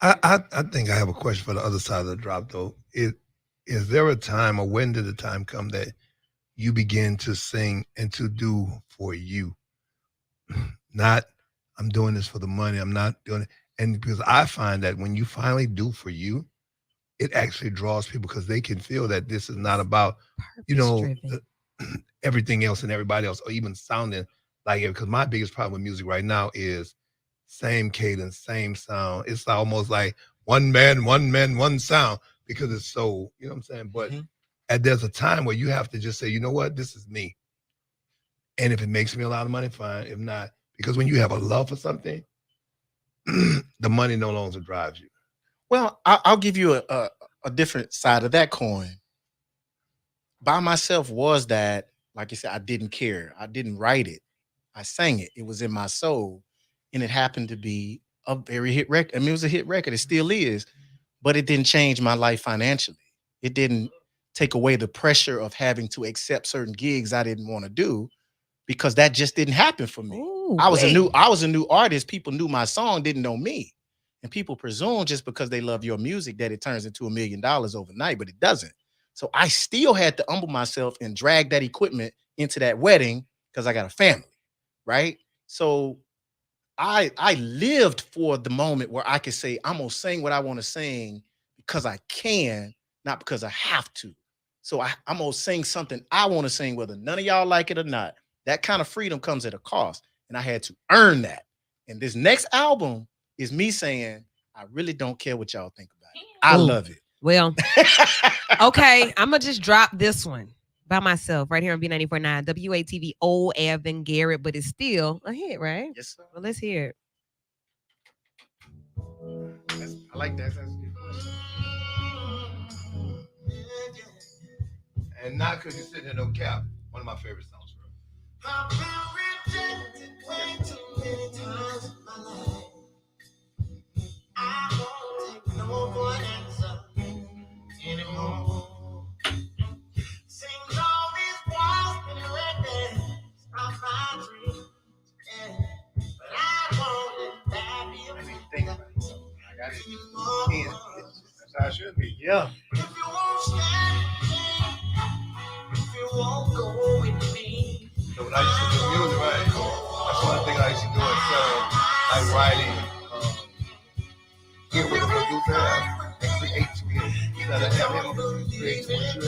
I think I have a question for the other side of the drop, though. Is there a time, or when did the time come that you begin to sing and to do for you? Not, I'm doing this for the money. I'm not doing it. And because I find that when you finally do for you, it actually draws people, because they can feel that this is not about, everything else and everybody else, or even sounding like it. Because my biggest problem with music right now is same cadence, same sound. It's almost like one man, one sound, because it's so, you know what I'm saying? But there's a time where you have to just say, you know what, this is me. And if it makes me a lot of money, fine. If not, because when you have a love for something, the money no longer drives you. Well, I'll give you a different side of that coin. By myself was that, like you said, I didn't care. I didn't write it. I sang it. It was in my soul. And it happened to be a very hit record. I mean, it was a hit record. It still is. But it didn't change my life financially. It didn't take away the pressure of having to accept certain gigs I didn't want to do, because that just didn't happen for me. Ooh, I was a new artist. People knew my song, didn't know me. And people presume just because they love your music that it turns into $1 million overnight, but it doesn't. So I still had to humble myself and drag that equipment into that wedding, because I got a family, right? So I lived for the moment where I could say, I'm gonna sing what I want to sing because I can, not because I have to. So I'm gonna sing something I want to sing, whether none of y'all like it or not. That kind of freedom comes at a cost, and I had to earn that. And this next album is me saying, I really don't care what y'all think about it. I love it. Well, okay, I'm gonna just drop this one by myself right here on B94.9 WATV. Old Alvin Garrett, but it's still a hit, right? Yes, sir. Well, let's hear it. I like that. That's a good question. And not because you're sitting in no cap. One of my favorite songs, bro. I've been rejected way too many times in my life. I won't take no for an answer anymore. Seems all these walls been erected are my dreams, yeah. But I won't let that be a thing. I got it. That's how it should be. Yeah. If you won't stand with me, if you won't go with me. So when I used to do music, right? That's one of the things I used to do instead of like writing. Get with a producer and create to it. Instead of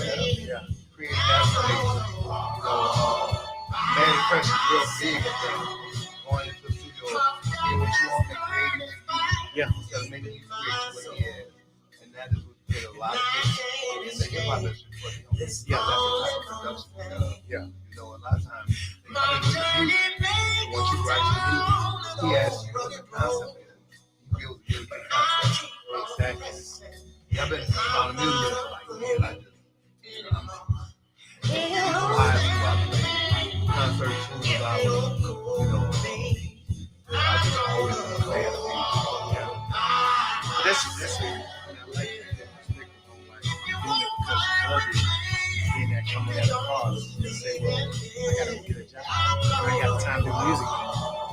Yeah. Create that space. Man, pressure is real big. Going into the studio, get what you want and create it. Yeah. Instead of making you create what he has. And that is what did a lot of hits in the hip hop industry. Yeah, that's the type of production. Yeah. You know, a lot of times they come into the music. Once you write the music, he asks you what the concept is. He builds the concept. Exactly. Yeah, I've been on the music for like a year like this. Concert tunes out, you know, I just always been a fan of music. Yeah. But that's it. I like that perspective on like doing it because you love it. And that coming at the cause and say, well, I gotta get a job. I ain't got time to do music anymore.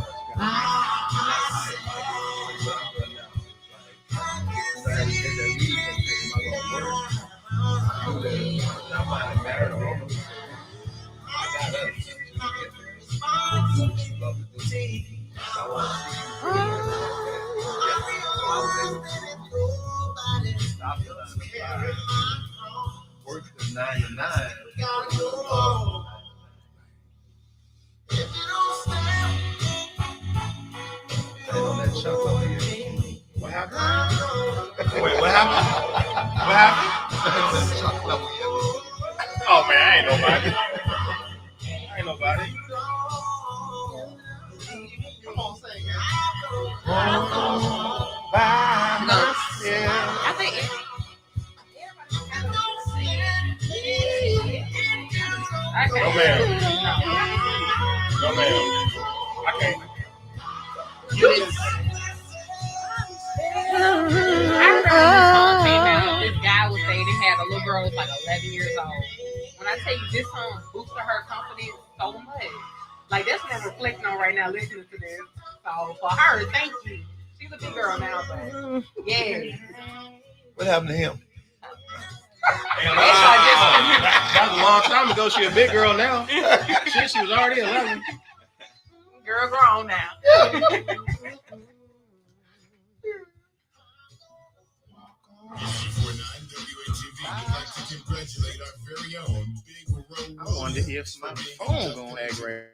Work the 9 to 9. On that chuck over here. What happened? Wait, what happened? What happened? Chuck level here. Oh man, I ain't nobody. I ain't nobody. Come on, sing it. By myself. I think No ma'am. No ma'am. I can't. I remember this song came out. This guy was dating, had a little girl who was like 11 years old. When I tell you this song boosted her confidence so much, like that's what I'm reflecting on right now, listening to this. So for her, thank you. She's a big girl now, but yeah. What happened to him? That was a long time ago. She a big girl now. She was already 11. Girl grown now. I wonder if my phone gonna act right.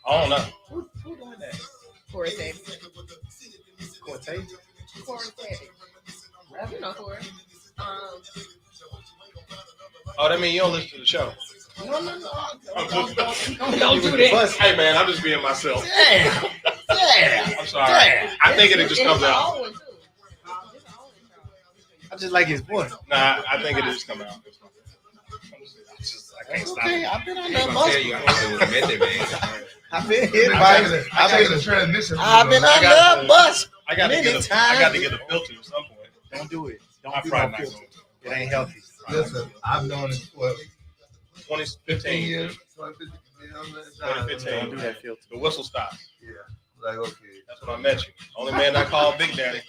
I don't know. Who doing that? Corey Savage. Cortez? Corey Savage. You know Corey. Oh, that means you don't listen to the show. No. Don't do that. Hey man, I'm just being myself. Damn. I'm sorry. Damn. I think it just comes out. I just like his voice. Nah, I think it just come out. I can't stop. Okay, It. I've been on that bus. I've been hit by the transmission. I've been on that bus. I got to get a filter at some point. Don't do it. I'm Don't do probably that not filter. going It ain't healthy. Listen, I've known it for 15 years. 2015. Don't do that filter. The whistle stops. Yeah. Like, okay. That's when I met you. Only man I call Big Daddy.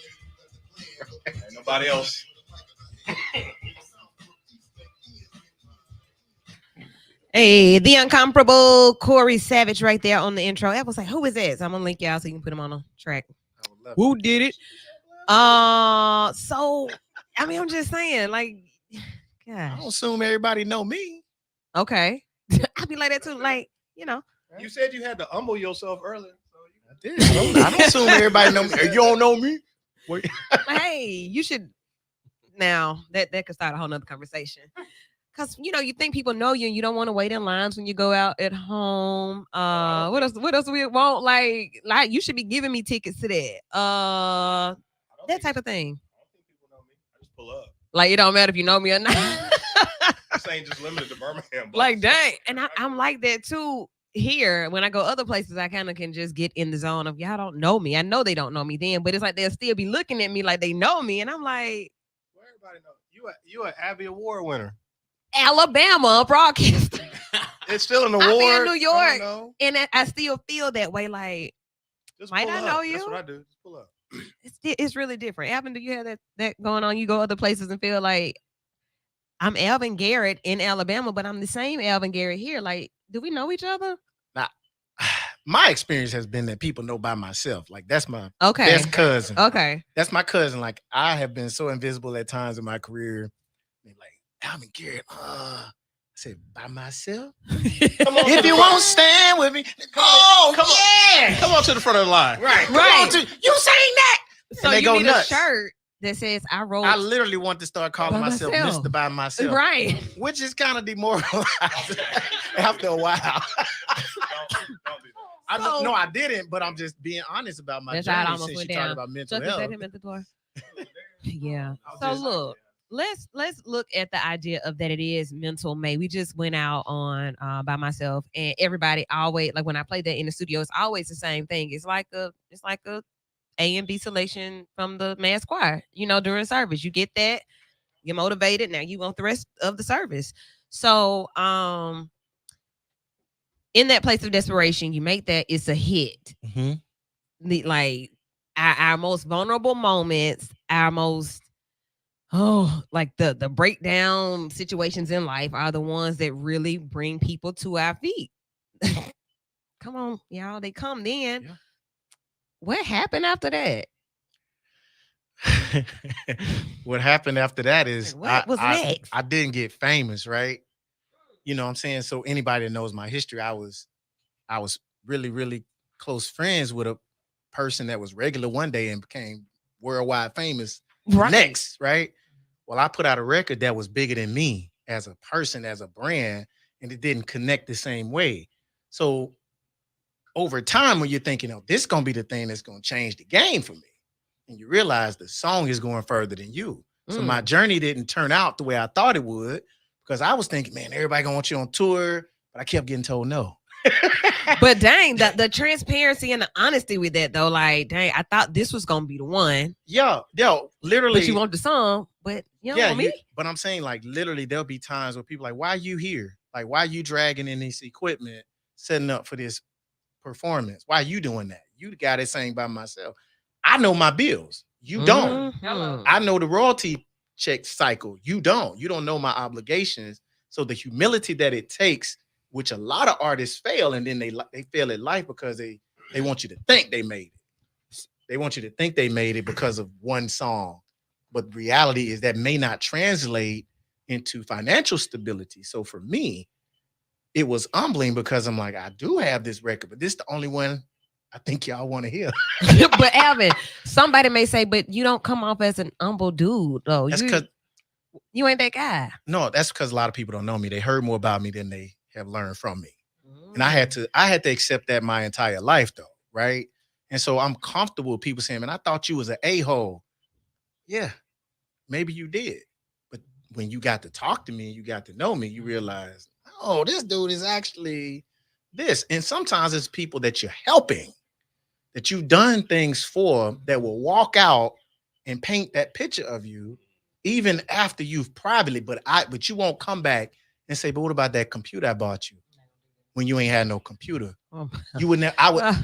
Ain't nobody else. Hey, the incomparable Corey Savage right there on the intro. I was like, who is this? I'm gonna link y'all so you can put him on a track. Who did it? So I mean, I'm just saying, like, I don't assume everybody know me. Okay. I be like that too. Like, you know. You said you had to humble yourself earlier. I did. I don't assume everybody know me. You don't know me? Hey, you should. Now, that could start a whole nother conversation. Because, you think people know you and you don't want to wait in lines when you go out at home. What else we want? Like you should be giving me tickets to that. That type of thing. I don't think people know me. I just pull up. Like, it don't matter if you know me or not. This ain't just limited to Birmingham. Like, dang. And I'm like that too. Here, when I go other places, I kind of can just get in the zone of y'all don't know me. I know they don't know me then, but it's like they'll still be looking at me like they know me, and I'm like, well, everybody know you an Abby Award winner, Alabama broadcaster. It's still an award. I'm in New York, and I still feel that way. Like, just might I know you? That's what I do. Just pull up. It's really different. Alvin, do you have that going on? You go other places and feel like I'm Alvin Garrett in Alabama, but I'm the same Alvin Garrett here. Like, do we know each other? Nah, my experience has been that people know by myself. Like, that's my best cousin. Okay. That's my cousin. Like, I have been so invisible at times in my career. They're like, Alvin Garrett, I said, by myself? If you won't stand with me, come on to the front of the line. Right. You saying that? So you need nuts. A shirt that says I literally want to start calling myself Mr. By Myself. Right. Which is kind of demoralizing after a while. No, I didn't, but I'm just being honest about my journey since you talked about mental health. Him at the door. Yeah. So look, let's look at the idea of that it is mental May. We just went out on By Myself, and everybody always, like when I play that in the studio, it's always the same thing. It's like a A and B selection from the mass choir, during service. You get that, you're motivated. Now you want the rest of the service. So in that place of desperation, you make that, it's a hit. Mm-hmm. Like our most vulnerable moments, our most like the breakdown situations in life are the ones that really bring people to our feet. Come on, y'all, they come then. Yeah. What happened after that? What happened after that is what was next? I didn't get famous, right? You know what I'm saying? So anybody that knows my history, I was really, really close friends with a person that was regular one day and became worldwide famous next, right? Well, I put out a record that was bigger than me as a person, as a brand, and it didn't connect the same way. So over time, when you're thinking, oh, this is going to be the thing that's going to change the game for me, and you realize the song is going further than you. So my journey didn't turn out the way I thought it would, because I was thinking, man, everybody going to want you on tour, but I kept getting told no. But dang, the transparency and the honesty with that, though, like, dang, I thought this was going to be the one. Yo, literally. But you want the song, but you don't want me? But I'm saying, like, literally, there'll be times where people are like, why are you here? Like, why are you dragging in this equipment, setting up for this performance? Why are you doing that? You the guy that sang By Myself. I know my bills. You don't. Mm-hmm. I know the royalty check cycle. You don't. You don't know my obligations. So the humility that it takes, which a lot of artists fail, and then they fail at life because they want you to think they made it. They want you to think they made it because of one song. But reality is that may not translate into financial stability. So for me, it was humbling because I'm like, I do have this record, but this is the only one I think y'all want to hear. But Alvin, somebody may say, but you don't come off as an humble dude, though. That's because you ain't that guy. No, that's because a lot of people don't know me. They heard more about me than they have learned from me. And I had to accept that my entire life, though, right? And so I'm comfortable with people saying, man, I thought you was an a-hole. Yeah, maybe you did. But when you got to talk to me, you got to know me, you realize, oh, this dude is actually this. And sometimes it's people that you're helping, that you've done things for, that will walk out and paint that picture of you even after you've privately, but you won't come back and say, but what about that computer I bought you when you ain't had no computer? You wouldn't,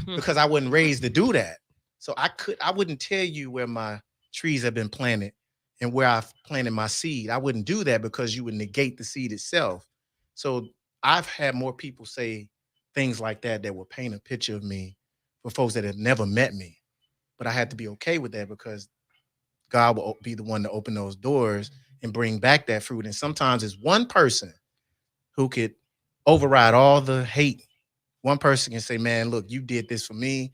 because I wasn't raised to do that. So I wouldn't tell you where my trees have been planted and where I've planted my seed. I wouldn't do that because you would negate the seed itself. So I've had more people say things like that will paint a picture of me for folks that have never met me. But I had to be okay with that because God will be the one to open those doors and bring back that fruit. And sometimes it's one person who could override all the hate. One person can say, man, look, you did this for me,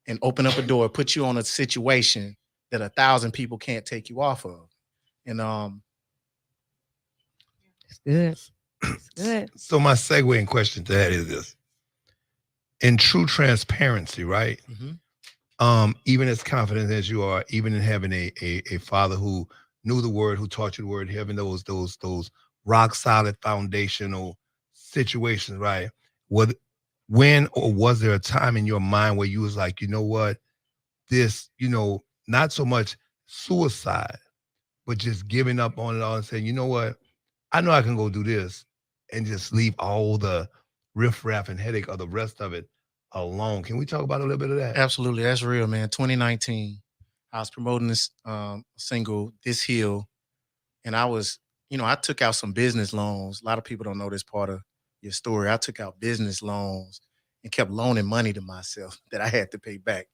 and open up a door, put you on a situation that 1,000 people can't take you off of. And it's good. It's good. So my segue and question to that is this. In true transparency, right? Mm-hmm. Even as confident as you are, even in having a father who knew the word, who taught you the word, having those rock solid foundational situations, right? When or was there a time in your mind where you was like, you know what, this, not so much suicide, but just giving up on it all and saying, you know what, I know I can go do this and just leave all the riffraff and headache of the rest of it alone. Can we talk about a little bit of that? Absolutely. That's real, man. 2019, I was promoting this single, This Hill, and I was, I took out some business loans. A lot of people don't know this part of your story. I took out business loans and kept loaning money to myself that I had to pay back.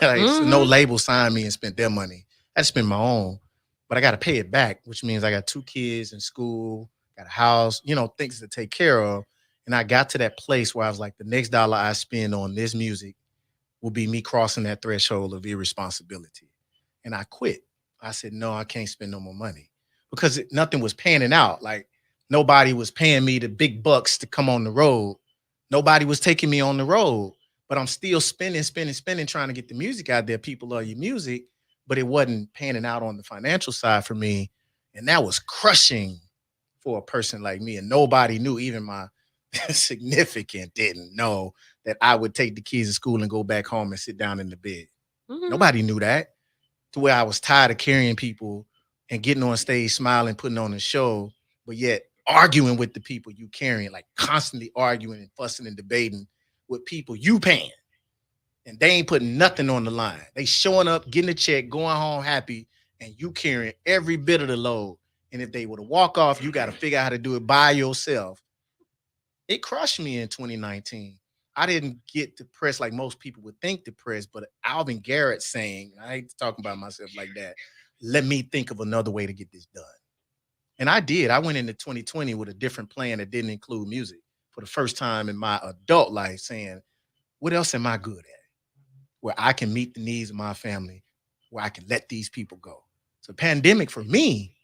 So no label signed me and spent their money. I spent my own, but I got to pay it back, which means I got 2 kids in school, got a house, things to take care of. And I got to that place where I was like, the next dollar I spend on this music will be me crossing that threshold of irresponsibility. And I quit. I said, no, I can't spend no more money because nothing was panning out. Like nobody was paying me the big bucks to come on the road. Nobody was taking me on the road, but I'm still spending, trying to get the music out there. People love your music, but it wasn't panning out on the financial side for me. And that was crushing for a person like me. And nobody knew, even my significant didn't know that I would take the kids to school and go back home and sit down in the bed. Mm-hmm. Nobody knew that. To where I was tired of carrying people and getting on stage, smiling, putting on a show, but yet arguing with the people you carrying, like constantly arguing and fussing and debating with people you paying. And they ain't putting nothing on the line. They showing up, getting a check, going home happy, and you carrying every bit of the load. And if they were to walk off, you got to figure out how to do it by yourself. It crushed me in 2019. I didn't get depressed like most people would think depressed, but Alvin Garrett saying, I hate to talk about myself like that, let me think of another way to get this done. And I did. I went into 2020 with a different plan that didn't include music for the first time in my adult life, saying, what else am I good at? Where I can meet the needs of my family, where I can let these people go. So pandemic for me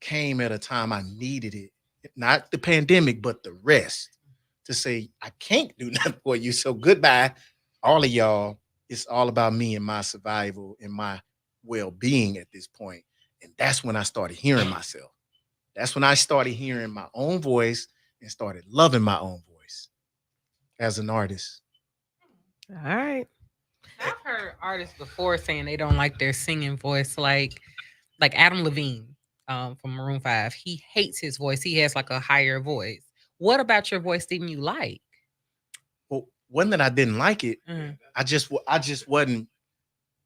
came at a time I needed it. Not the pandemic, but the rest. To say, I can't do nothing for you. So goodbye, all of y'all. It's all about me and my survival and my well-being at this point. And that's when I started hearing myself. That's when I started hearing my own voice and started loving my own voice as an artist. All right. I've heard artists before saying they don't like their singing voice, like Adam Levine from Maroon 5. He hates his voice. He has like a higher voice. What about your voice didn't you like? Well, wasn't that I didn't like it. I just wasn't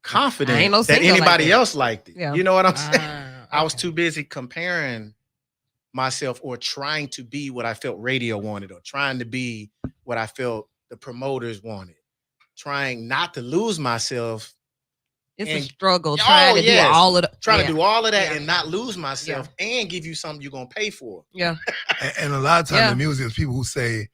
confident that anybody else liked it. Yeah. You know what I'm saying? Okay. I was too busy comparing myself or trying to be what I felt radio wanted or trying to be what I felt the promoters wanted. Trying not to lose myself. It's a struggle trying to do all of that and not lose myself and give you something you're gonna pay for. Yeah. And a lot of times the music is people who say,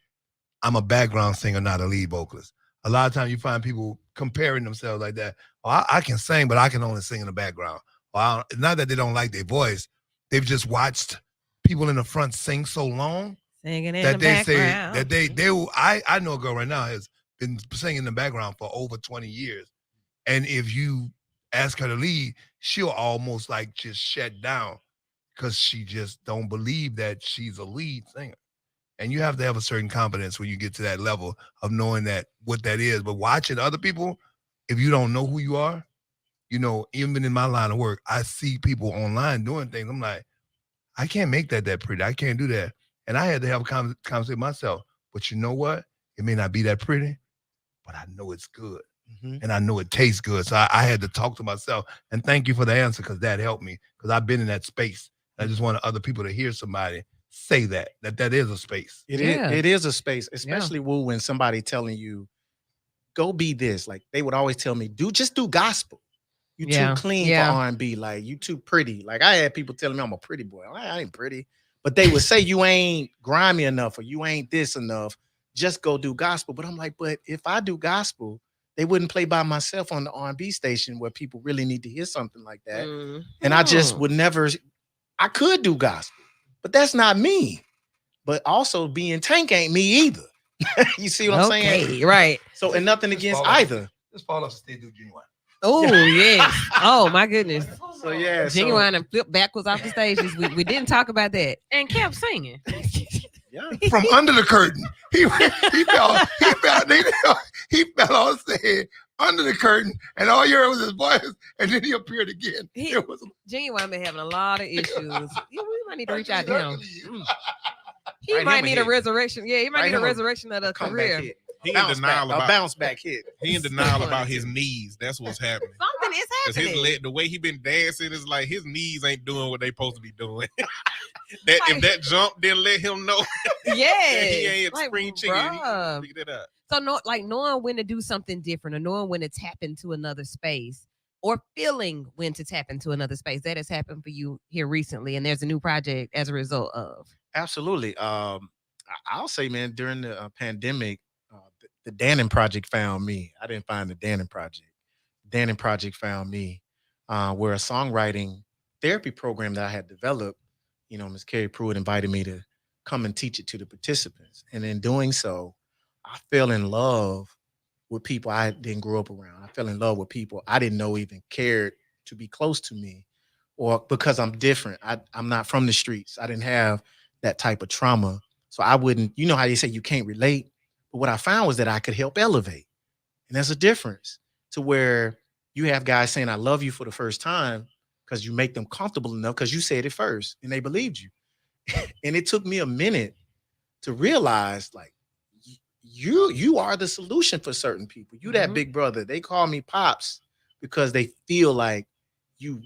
I'm a background singer, not a lead vocalist. A lot of times you find people comparing themselves like that. Oh, I can sing, but I can only sing in the background. Well, not that they don't like their voice. They've just watched people in the front sing so long singing in that the they background. Say that I know a girl right now has been singing in the background for over 20 years. And if you ask her to lead, she'll almost like just shut down because she just don't believe that she's a lead singer. And you have to have a certain confidence when you get to that level of knowing that what that is. But watching other people, if you don't know who you are, even in my line of work, I see people online doing things. I'm like, I can't make that pretty. I can't do that. And I had to have a conversation with myself. But you know what? It may not be that pretty, but I know it's good. Mm-hmm. And I know it tastes good. So I had to talk to myself. And thank you for the answer because that helped me because I've been in that space. I just wanted other people to hear somebody say that is a space. It is a space, especially when somebody telling you, go be this. Like they would always tell me, just do gospel. You too clean for R&B. Like you too pretty. Like I had people telling me I'm a pretty boy. I ain't pretty. But they would say you ain't grimy enough or you ain't this enough. Just go do gospel. But I'm like, but if I do gospel, they wouldn't play by myself on the R&B station where people really need to hear something like that. And I just would never, I could do gospel, but that's not me. But also being Tank ain't me either. You see what I'm saying? Right. So, and nothing against either. Just follow us and do Genuine. Oh, yes. Oh, my goodness. So, yeah. Genuine and flipped backwards off the stages. We didn't talk about that. And kept singing. From under the curtain. He fell on stage under the curtain, and all you heard was his voice, and then he appeared again. Genuine been having a lot of issues. We might need to reach out to him. He might need a resurrection. Yeah, he might need a resurrection of the career. He in denial about a bounce back hit. He in denial about his knees. That's what's happening. Something is happening. The way he been dancing is like his knees ain't doing what they supposed to be doing. If that jump didn't let him know, yeah, he ain't spring chicken. He figured it out. So knowing when to do something different, or knowing when to tap into another space, or feeling when to tap into another space, that has happened for you here recently, and there's a new project as a result of. Absolutely. I'll say, man, during the pandemic, the Dannon Project found me. I didn't find the Dannon Project. Dannon Project found me, where a songwriting therapy program that I had developed, Ms. Carrie Pruitt invited me to come and teach it to the participants. And in doing so, I fell in love with people I didn't grow up around. I fell in love with people I didn't know even cared to be close to me, or because I'm different. I'm not from the streets. I didn't have that type of trauma. So I wouldn't, how they say you can't relate. But what I found was that I could help elevate. And there's a difference to where you have guys saying, I love you for the first time because you make them comfortable enough because you said it first and they believed you. And it took me a minute to realize, like, you are the solution for certain people. You that big brother. They call me Pops because they feel like you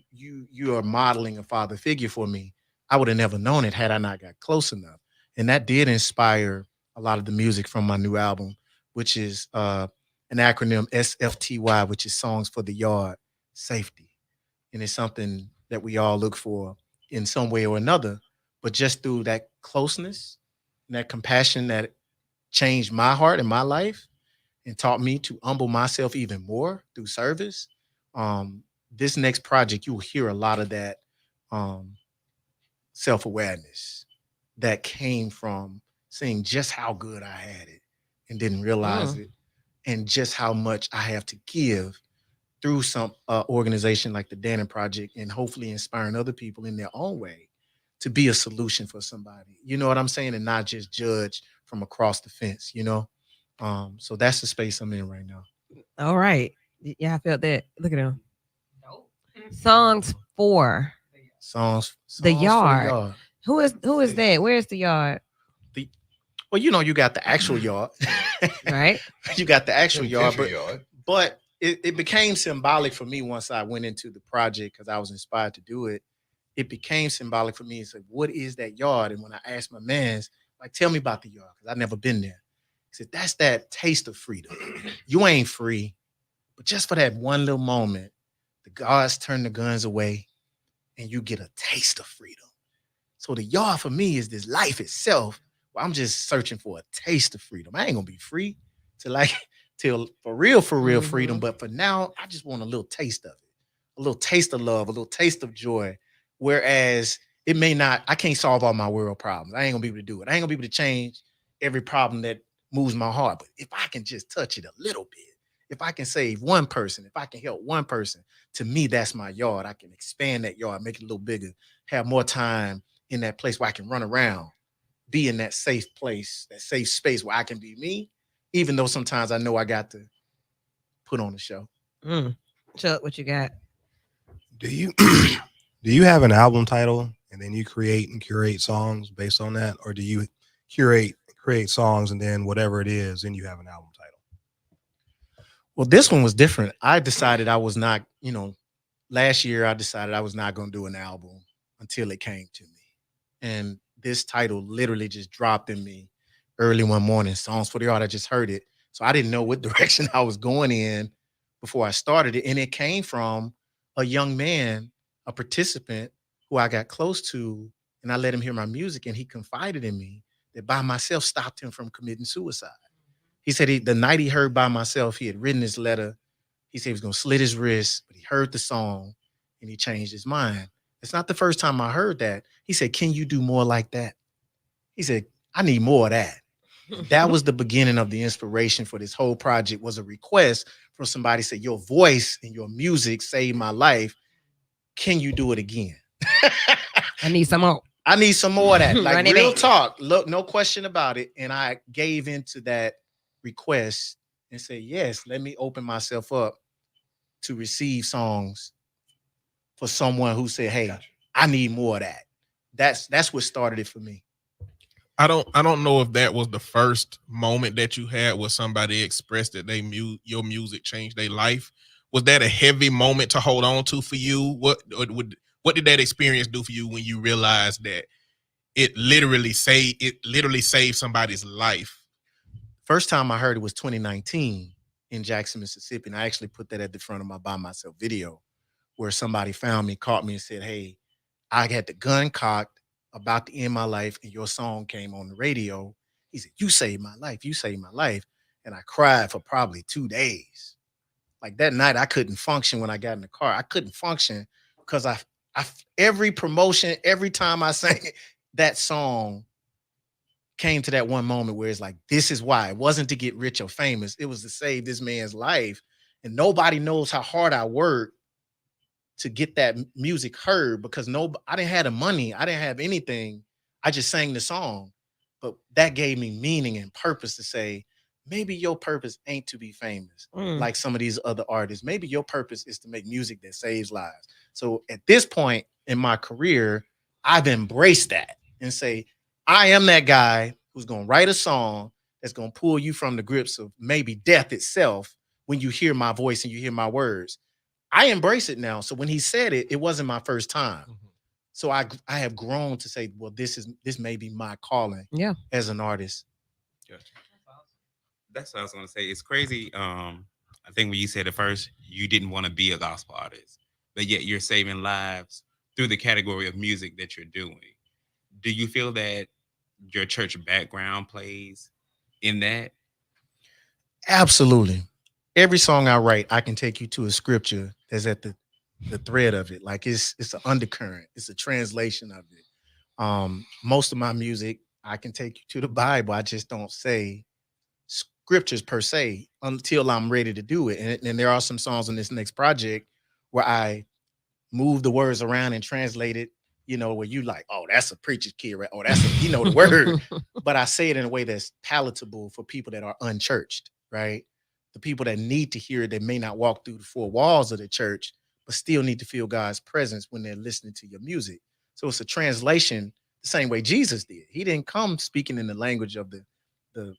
are modeling a father figure for me. I would have never known it had I not got close enough. And that did inspire a lot of the music from my new album, which is an acronym SFTY, which is Songs for the Yard Safety. And it's something that we all look for in some way or another, but just through that closeness and that compassion that changed my heart and my life and taught me to humble myself even more through service. This next project, you will hear a lot of that self-awareness that came from seeing just how good I had it and didn't realize it, and just how much I have to give through some organization like the Dannon Project, and hopefully inspiring other people in their own way to be a solution for somebody. You know what I'm saying? And not just judge from across the fence, So that's the space I'm in right now. All right. Yeah, I felt that. Look at him. Songs for the Yard. Who is that? Where's the Yard? Well, you got the actual yard, right? You got the actual yard, but it became symbolic for me once I went into the project because I was inspired to do it. It became symbolic for me. It's like, what is that yard? And when I asked my mans, like, tell me about the yard, because I've never been there. He said, that's that taste of freedom. You ain't free, but just for that one little moment, the guards turn the guns away and you get a taste of freedom. So the yard for me is this life itself. I'm just searching for a taste of freedom. I ain't gonna be free till for real freedom. But for now, I just want a little taste of it, a little taste of love, a little taste of joy. Whereas I can't solve all my world problems. I ain't gonna be able to do it. I ain't gonna be able to change every problem that moves my heart. But if I can just touch it a little bit, if I can save one person, if I can help one person, to me, that's my yard. I can expand that yard, make it a little bigger, have more time in that place where I can run around, be in that safe place, that safe space where I can be me, even though sometimes I know I got to put on the show. Chuck, what you got? Do you have an album title and then you create and curate songs based on that? Or do you create songs and then whatever it is, then you have an album title? Well, this one was different. I decided I was not, last year I decided I was not going to do an album until it came to me. And this title literally just dropped in me early one morning. Songs for the Yard. I just heard it. So I didn't know what direction I was going in before I started it. And it came from a young man, a participant who I got close to, and I let him hear my music, and he confided in me that By Myself stopped him from committing suicide. He said the night he heard By Myself, he had written his letter. He said he was going to slit his wrist, but he heard the song and he changed his mind. It's not the first time I heard that. He said, can you do more like that? He said, I need more of that. That was the beginning of the inspiration for this whole project, was a request from somebody say, your voice and your music saved my life. Can you do it again? I need some more. I need some more of that. Like real talk. Look, no question about it. And I gave into that request and said, yes, let me open myself up to receive songs for someone who said, hey, I need more of that. That's what started it for me. I don't know if that was the first moment that you had where somebody expressed that your music changed their life. Was that a heavy moment to hold on to for you? What did that experience do for you when you realized that it literally saved somebody's life? First time I heard it was 2019 in Jackson, Mississippi. And I actually put that at the front of my By Myself video, where somebody found me, caught me and said, hey, I had the gun cocked, about to end my life, and your song came on the radio. He said, you saved my life. You saved my life. And I cried for probably 2 days. Like that night, I couldn't function when I got in the car. I couldn't function because I every promotion, every time I sang that song came to that one moment where it's like, this is why. It wasn't to get rich or famous. It was to save this man's life. And nobody knows how hard I worked to get that music heard, because I didn't have the money. I didn't have anything. I just sang the song. But that gave me meaning and purpose to say, maybe your purpose ain't to be famous like some of these other artists. Maybe your purpose is to make music that saves lives. So at this point in my career, I've embraced that and say, I am that guy who's going to write a song that's going to pull you from the grips of maybe death itself when you hear my voice and you hear my words. I embrace it now. So when he said it, it wasn't my first time. Mm-hmm. So I have grown to say, well, this may be my calling as an artist. Gotcha. That's what I was going to say. It's crazy. I think when you said it first, you didn't want to be a gospel artist, but yet you're saving lives through the category of music that you're doing. Do you feel that your church background plays in that? Absolutely. Every song I write, I can take you to a scripture that's at the thread of it. Like it's an undercurrent. It's a translation of it. Most of my music, I can take you to the Bible. I just don't say scriptures per se until I'm ready to do it. And there are some songs on this next project where I move the words around and translate it, where you like, oh, that's a preacher's kid, right? Oh, that's the word. But I say it in a way that's palatable for people that are unchurched, right? The people that need to hear it, that may not walk through the four walls of the church, but still need to feel God's presence when they're listening to your music. So it's a translation the same way Jesus did. He didn't come speaking in the language of the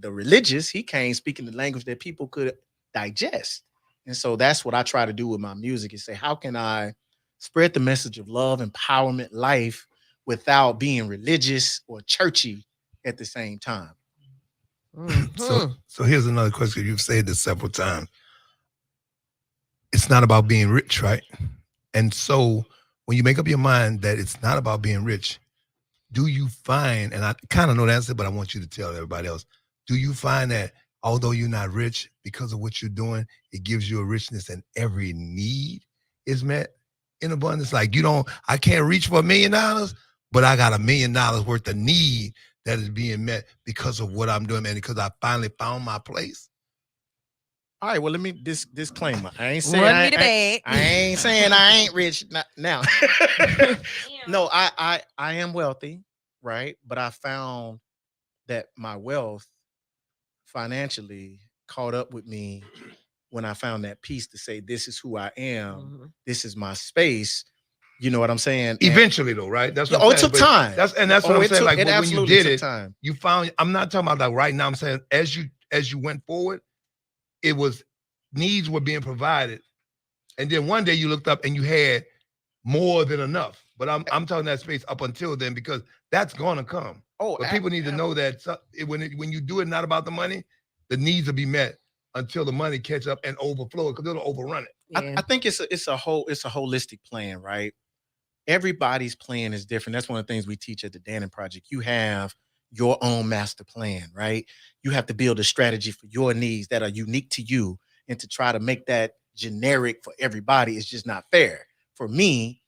religious. He came speaking the language that people could digest. And so that's what I try to do with my music, is say, how can I spread the message of love, empowerment, life without being religious or churchy at the same time? Mm-hmm. So here's another question. You've said this several times. It's not about being rich, right? And so when you make up your mind that it's not about being rich, do you find, and I kind of know the answer, but I want you to tell everybody else, do you find that although you're not rich, because of what you're doing, it gives you a richness and every need is met in abundance? Like I can't reach for $1 million, but I got $1 million worth of need that is being met because of what I'm doing, and because I finally found my place. All right, well, let me disclaimer. I ain't saying I ain't saying I ain't rich now. No, I am wealthy, right? But I found that my wealth financially caught up with me when I found that peace to say, this is who I am. Mm-hmm. This is my space. You know what I'm saying? Eventually, though, right? That's what it took time. That's what I'm saying. Like when you did it, time. You found. I'm not talking about like right now. I'm saying as you went forward, it was needs were being provided, and then one day you looked up and you had more than enough. But I'm talking that space up until then, because that's gonna come. Oh, but people need to know that when you do it, not about the money, the needs will be met until the money catch up and overflow, because it'll overrun it. I think it's a holistic plan, right? Everybody's plan is different. That's one of the things we teach at the Dannon Project. You have your own master plan, right? You have to build a strategy for your needs that are unique to you, and to try to make that generic for everybody is just not fair. For me,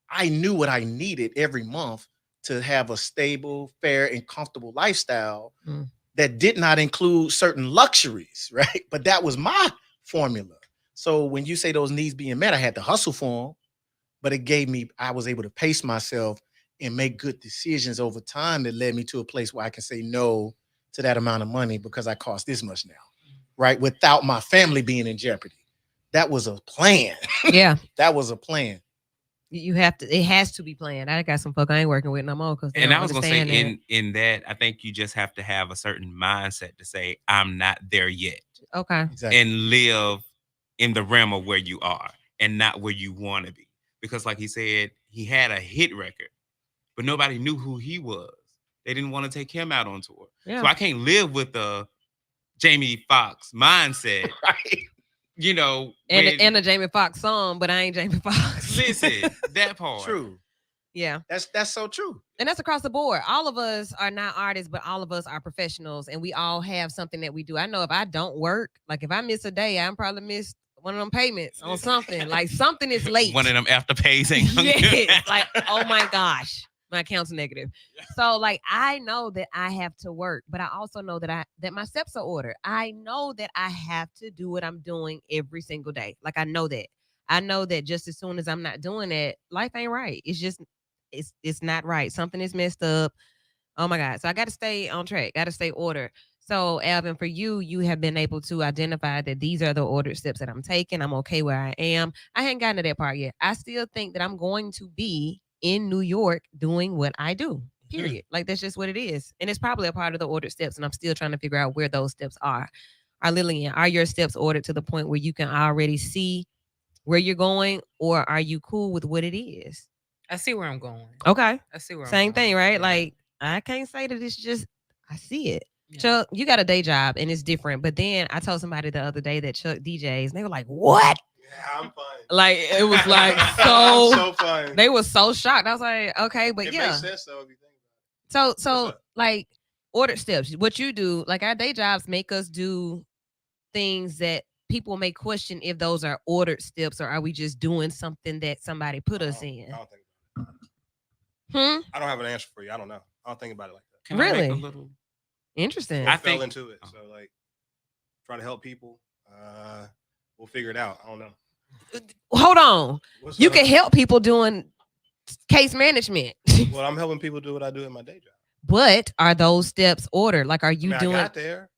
I knew what I needed every month to have a stable, fair, and comfortable lifestyle that did not include certain luxuries, right? But that was my formula. So when you say those needs being met, I had to hustle for them, but I was able to pace myself and make good decisions over time that led me to a place where I can say no to that amount of money because I cost this much now, right? Without my family being in jeopardy. That was a plan. Yeah. That was a plan. It has to be planned. I got some folk I ain't working with no more. And I was gonna say in that, I think you just have to have a certain mindset to say, I'm not there yet. Okay. Exactly. And live in the realm of where you are and not where you want to be. Because like he said, he had a hit record, but nobody knew who he was. They didn't want to take him out on tour. Yeah. So I can't live with the Jamie Foxx mindset. Right. You know, and a Jamie Foxx song, but I ain't Jamie Foxx. Listen, that part. True. Yeah. That's so true. And that's across the board. All of us are not artists, but all of us are professionals, and we all have something that we do. I know if I don't work, like if I miss a day, I'm probably missed one of them payments on something. Like something is late. One of them afterpays ain't yes. Like, oh my gosh, my account's negative. So like I know that I have to work, but I also know that my steps are ordered. I know that I have to do what I'm doing every single day. Like I know that. I know that just as soon as I'm not doing it, life ain't right. It's just it's not right. Something is messed up. Oh my God. So I got to stay on track. Got to stay ordered. So Alvin, for you have been able to identify that these are the ordered steps that I'm taking. I'm okay where I am. I hadn't gotten to that part yet. I still think that I'm going to be in New York doing what I do, period. Like that's just what it is. And it's probably a part of the ordered steps. And I'm still trying to figure out where those steps are. Lillian, are your steps ordered to the point where you can already see where you're going, or are you cool with what it is? I see where I'm going. Okay. I see where Same I'm going. thing, right? Yeah. Like I can't say that it's just I see it. Yeah. Chuck, you got a day job and it's different. But then I told somebody the other day that Chuck DJs, and they were like, "What?" Yeah, I'm fine. Like it was like so fine. They were so shocked. I was like, okay, but it makes sense though if you think about it. So like ordered steps. What you do, like our day jobs make us do things that people may question if those are ordered steps, or are we just doing something that somebody put us in? I don't think about it. I don't have an answer for you. I don't know. I don't think about it like that. Can really? I make a little... Interesting. I fell into it. So like try to help people. We'll figure it out. I don't know. Hold on. You can help people doing case management. Well, I'm helping people do what I do in my day job. But are those steps ordered? Like, are you doing? I got there.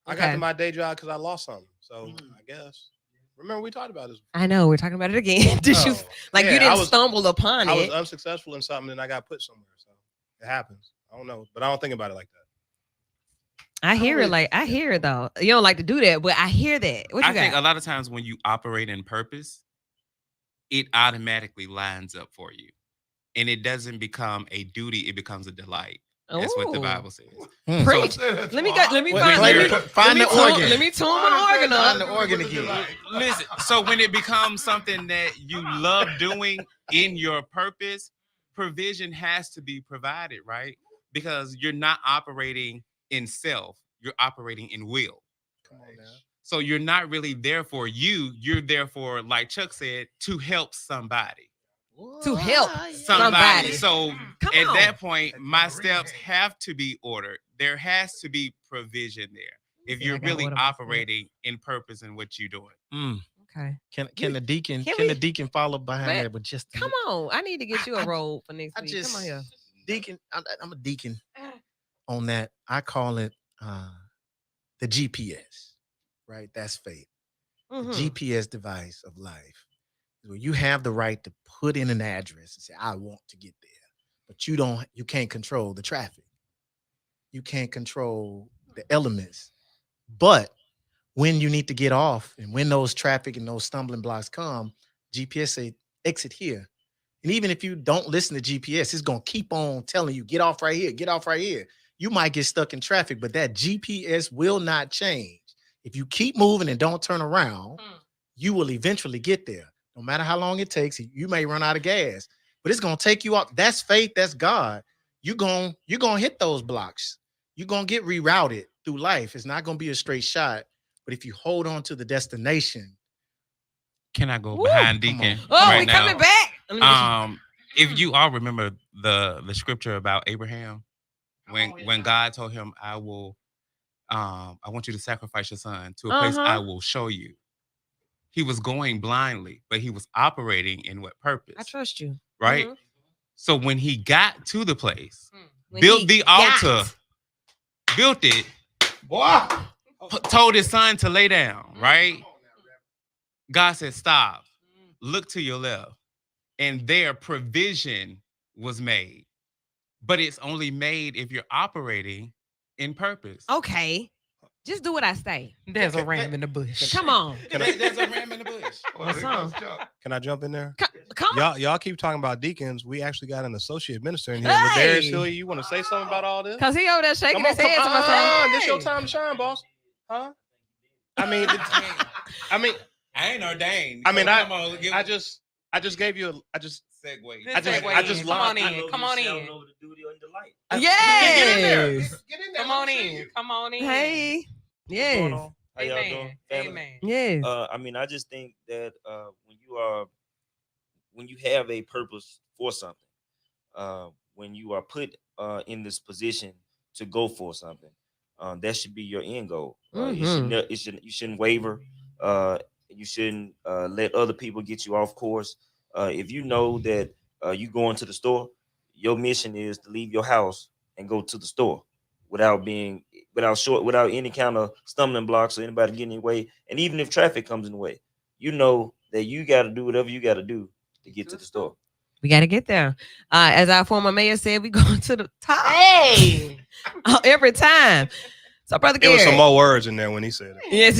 I got to my day job because I lost something. So I guess. Remember we talked about this before. I know we're talking about it again. Did you you didn't stumble upon it? I was unsuccessful in something and I got put somewhere. So it happens. I don't know, but I don't think about it like that. I hear it. Like I hear it though. You don't like to do that, but I hear that. What you I think a lot of times when you operate in purpose, it automatically lines up for you, and it doesn't become a duty; it becomes a delight. That's what the Bible says. Preach. Let me find the organ. Let me tune my organ up. Find the organ again. Listen. So when it becomes something that you love doing in your purpose, provision has to be provided, right? Because you're not operating in self, you're operating in will. Come on now. So you're not really there for you. You're there for, like Chuck said, to help somebody. To help somebody. So at that point, my steps have to be ordered. There has to be provision there if you're really operating in purpose in what you're doing. Okay. Can the deacon follow behind that? But just come on, I need to get you a role for next week. Come on here, deacon. I'm a deacon on that. I call it the GPS. Right, that's faith. The GPS device of life. Where you have the right to put in an address and say, I want to get there. But you can't control the traffic. You can't control the elements. But when you need to get off and when those traffic and those stumbling blocks come, GPS say exit here. And even if you don't listen to GPS, it's going to keep on telling you, get off right here, get off right here. You might get stuck in traffic, but that GPS will not change. If you keep moving and don't turn around, you will eventually get there. No matter how long it takes, you may run out of gas, but it's gonna take you out. That's faith, that's God. You're gonna hit those blocks. You're gonna get rerouted through life. It's not gonna be a straight shot. But if you hold on to the destination. Can I go behind Deacon? Oh, we coming back. If you all remember the scripture about Abraham, when God told him, I want you to sacrifice your son to a place I will show you. He was going blindly, but he was operating in what purpose? I trust you. Right? So when he got to the place, built the altar, built it, told his son to lay down, right? God said, stop, look to your left. And their provision was made. But it's only made if you're operating in purpose. Okay. Just do what I say. There's a ram in the bush. Come on. There's a ram in the bush. What's up? Can I jump in there? Come on. Y'all keep talking about deacons. We actually got an associate minister in here. Ladarius Hillier, you want to say something about all this? Because he over there shaking his head to myself. This your time to shine, boss. Huh? I mean, I ain't ordained. I mean, I just gave you segue. I just come on in. Yes. Get in there. Come on in. Hey. Yes. How y'all doing? Amen. Yes. I mean, I just think that when you have a purpose for something, when you are put in this position to go for something, that should be your end goal. You shouldn't waver. You shouldn't let other people get you off course. If you know that you going to the store, your mission is to leave your house and go to the store without any kind of stumbling blocks or anybody getting in the way. And even if traffic comes in the way, you know that you got to do whatever you got to do to get to the store. We got to get there. As our former mayor said, we going to the top. Hey. Every time. So, Brother Garrett. There was some more words in there when he said it. Yes,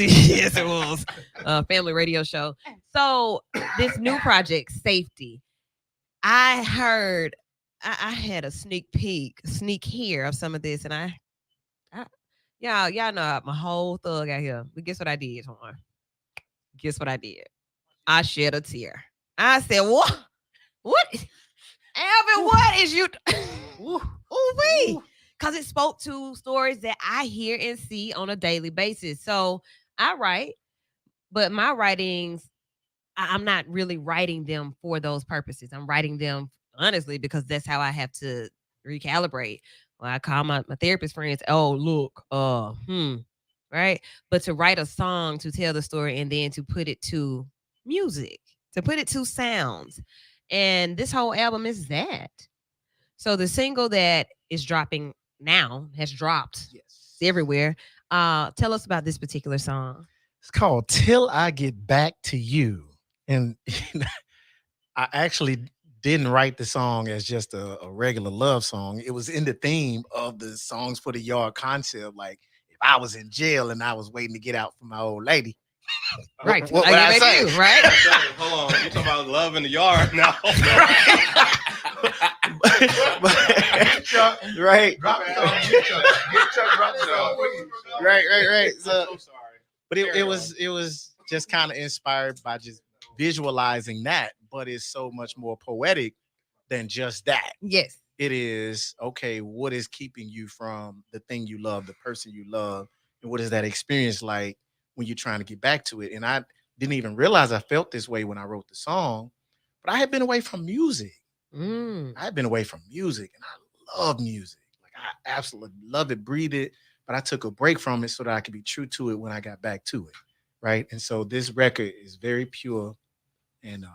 it was. Family radio show. So, this new project, Safety, I heard, I had a sneak here of some of this, and y'all know I'm a whole thug out here. But guess what I did, Horn? Guess what I did? I shed a tear. I said, what? What? Alvin, what is you? Ooh-wee. Because it spoke to stories that I hear and see on a daily basis. So I write, but my writings, I'm not really writing them for those purposes. I'm writing them honestly because that's how I have to recalibrate. Well, I call my therapist friends, oh, look, right? But to write a song, to tell the story, and then to put it to music, to put it to sounds. And this whole album is that. So the single that is dropping now has dropped everywhere. Tell us about this particular song. It's called Till I Get Back to You. And I actually didn't write the song as just a regular love song. It was in the theme of the Songs for the Yard concept. Like if I was in jail and I was waiting to get out for my old lady. Right. What I say? Right? Hold on. You're talking about love in the yard now. Right. Drop it on. Get Chuck, drop it on. Right. So, but it was just kind of inspired by just visualizing that, but it's so much more poetic than just that. Yes. It is, okay, what is keeping you from the thing you love, the person you love, and what is that experience like when you're trying to get back to it? And I didn't even realize I felt this way when I wrote the song, but I had been away from music. I had been away from music, and I love music. Like I absolutely love it, breathe it, but I took a break from it so that I could be true to it when I got back to it, right? And so this record is very pure, and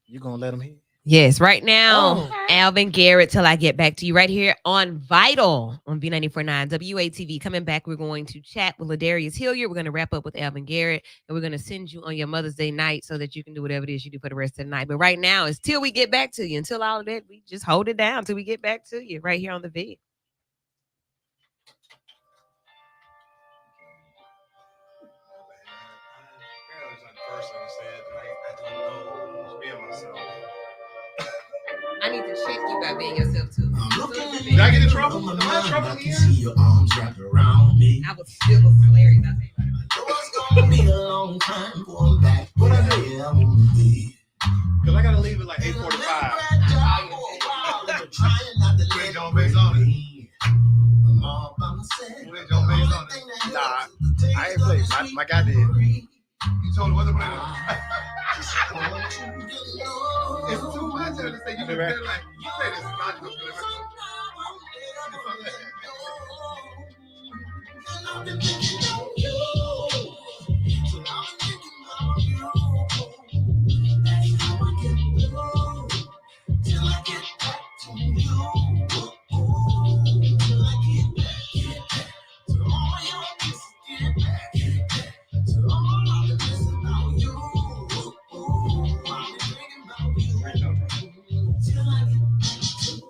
you're going to let them hear? Yes, right now, Alvin Garrett, Till I Get Back to You, right here on Vital on B94.9 WATV. Coming back, we're going to chat with Ladarius Hillier. We're going to wrap up with Alvin Garrett, and we're going to send you on your Mother's Day night so that you can do whatever it is you do for the rest of the night. But right now, it's Till We Get Back to You. Until all of that, we just hold it down till we get back to you right here on the V. I need to check you by being yourself too. Did I get in trouble? Am I in trouble again? I was hilarious. gonna be a long time going back. What I do? Yeah, I wanna be. Cause I gotta leave at like 8:45. Wait, John Bass on it. Wait, John Bass on it. Nah, I ain't played. My guy did. You told him what to play. It's too much to say. You been like, you said it's not good. I've been thinking about you. So I've been thinking about you. That's how I get through. Till I get back to you. Till I get back to all your kisses. Get back to all of the kisses about you. I've been thinking about you. Till I get back to you.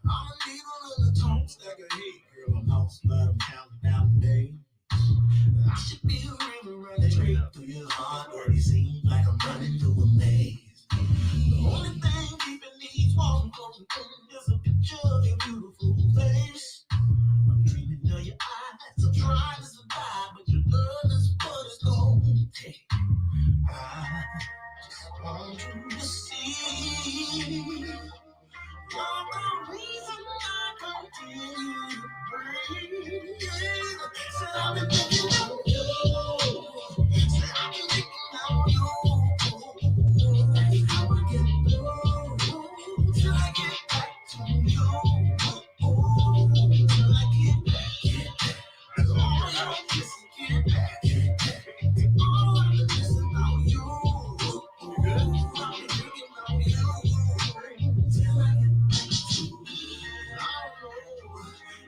I'ma leave a little talks like a hey girl, I'm lost, but I'm counting down the days. I should be a river running straight through your heart, where it seems like I'm running through a maze. The only thing keeping these walls closing is a picture of your beautiful face. I'm dreaming of your eyes, I'm trying to survive, but your love is what it's gonna take. I just want you to see you're the reason I continue to breathe. So I've been thinking about you. So I've been thinking about you. That's how I get through. Till I get back to you. Till I get back. All your kisses get back. All of the kisses about you. I've been thinking about you. Till I get back to you. I don't know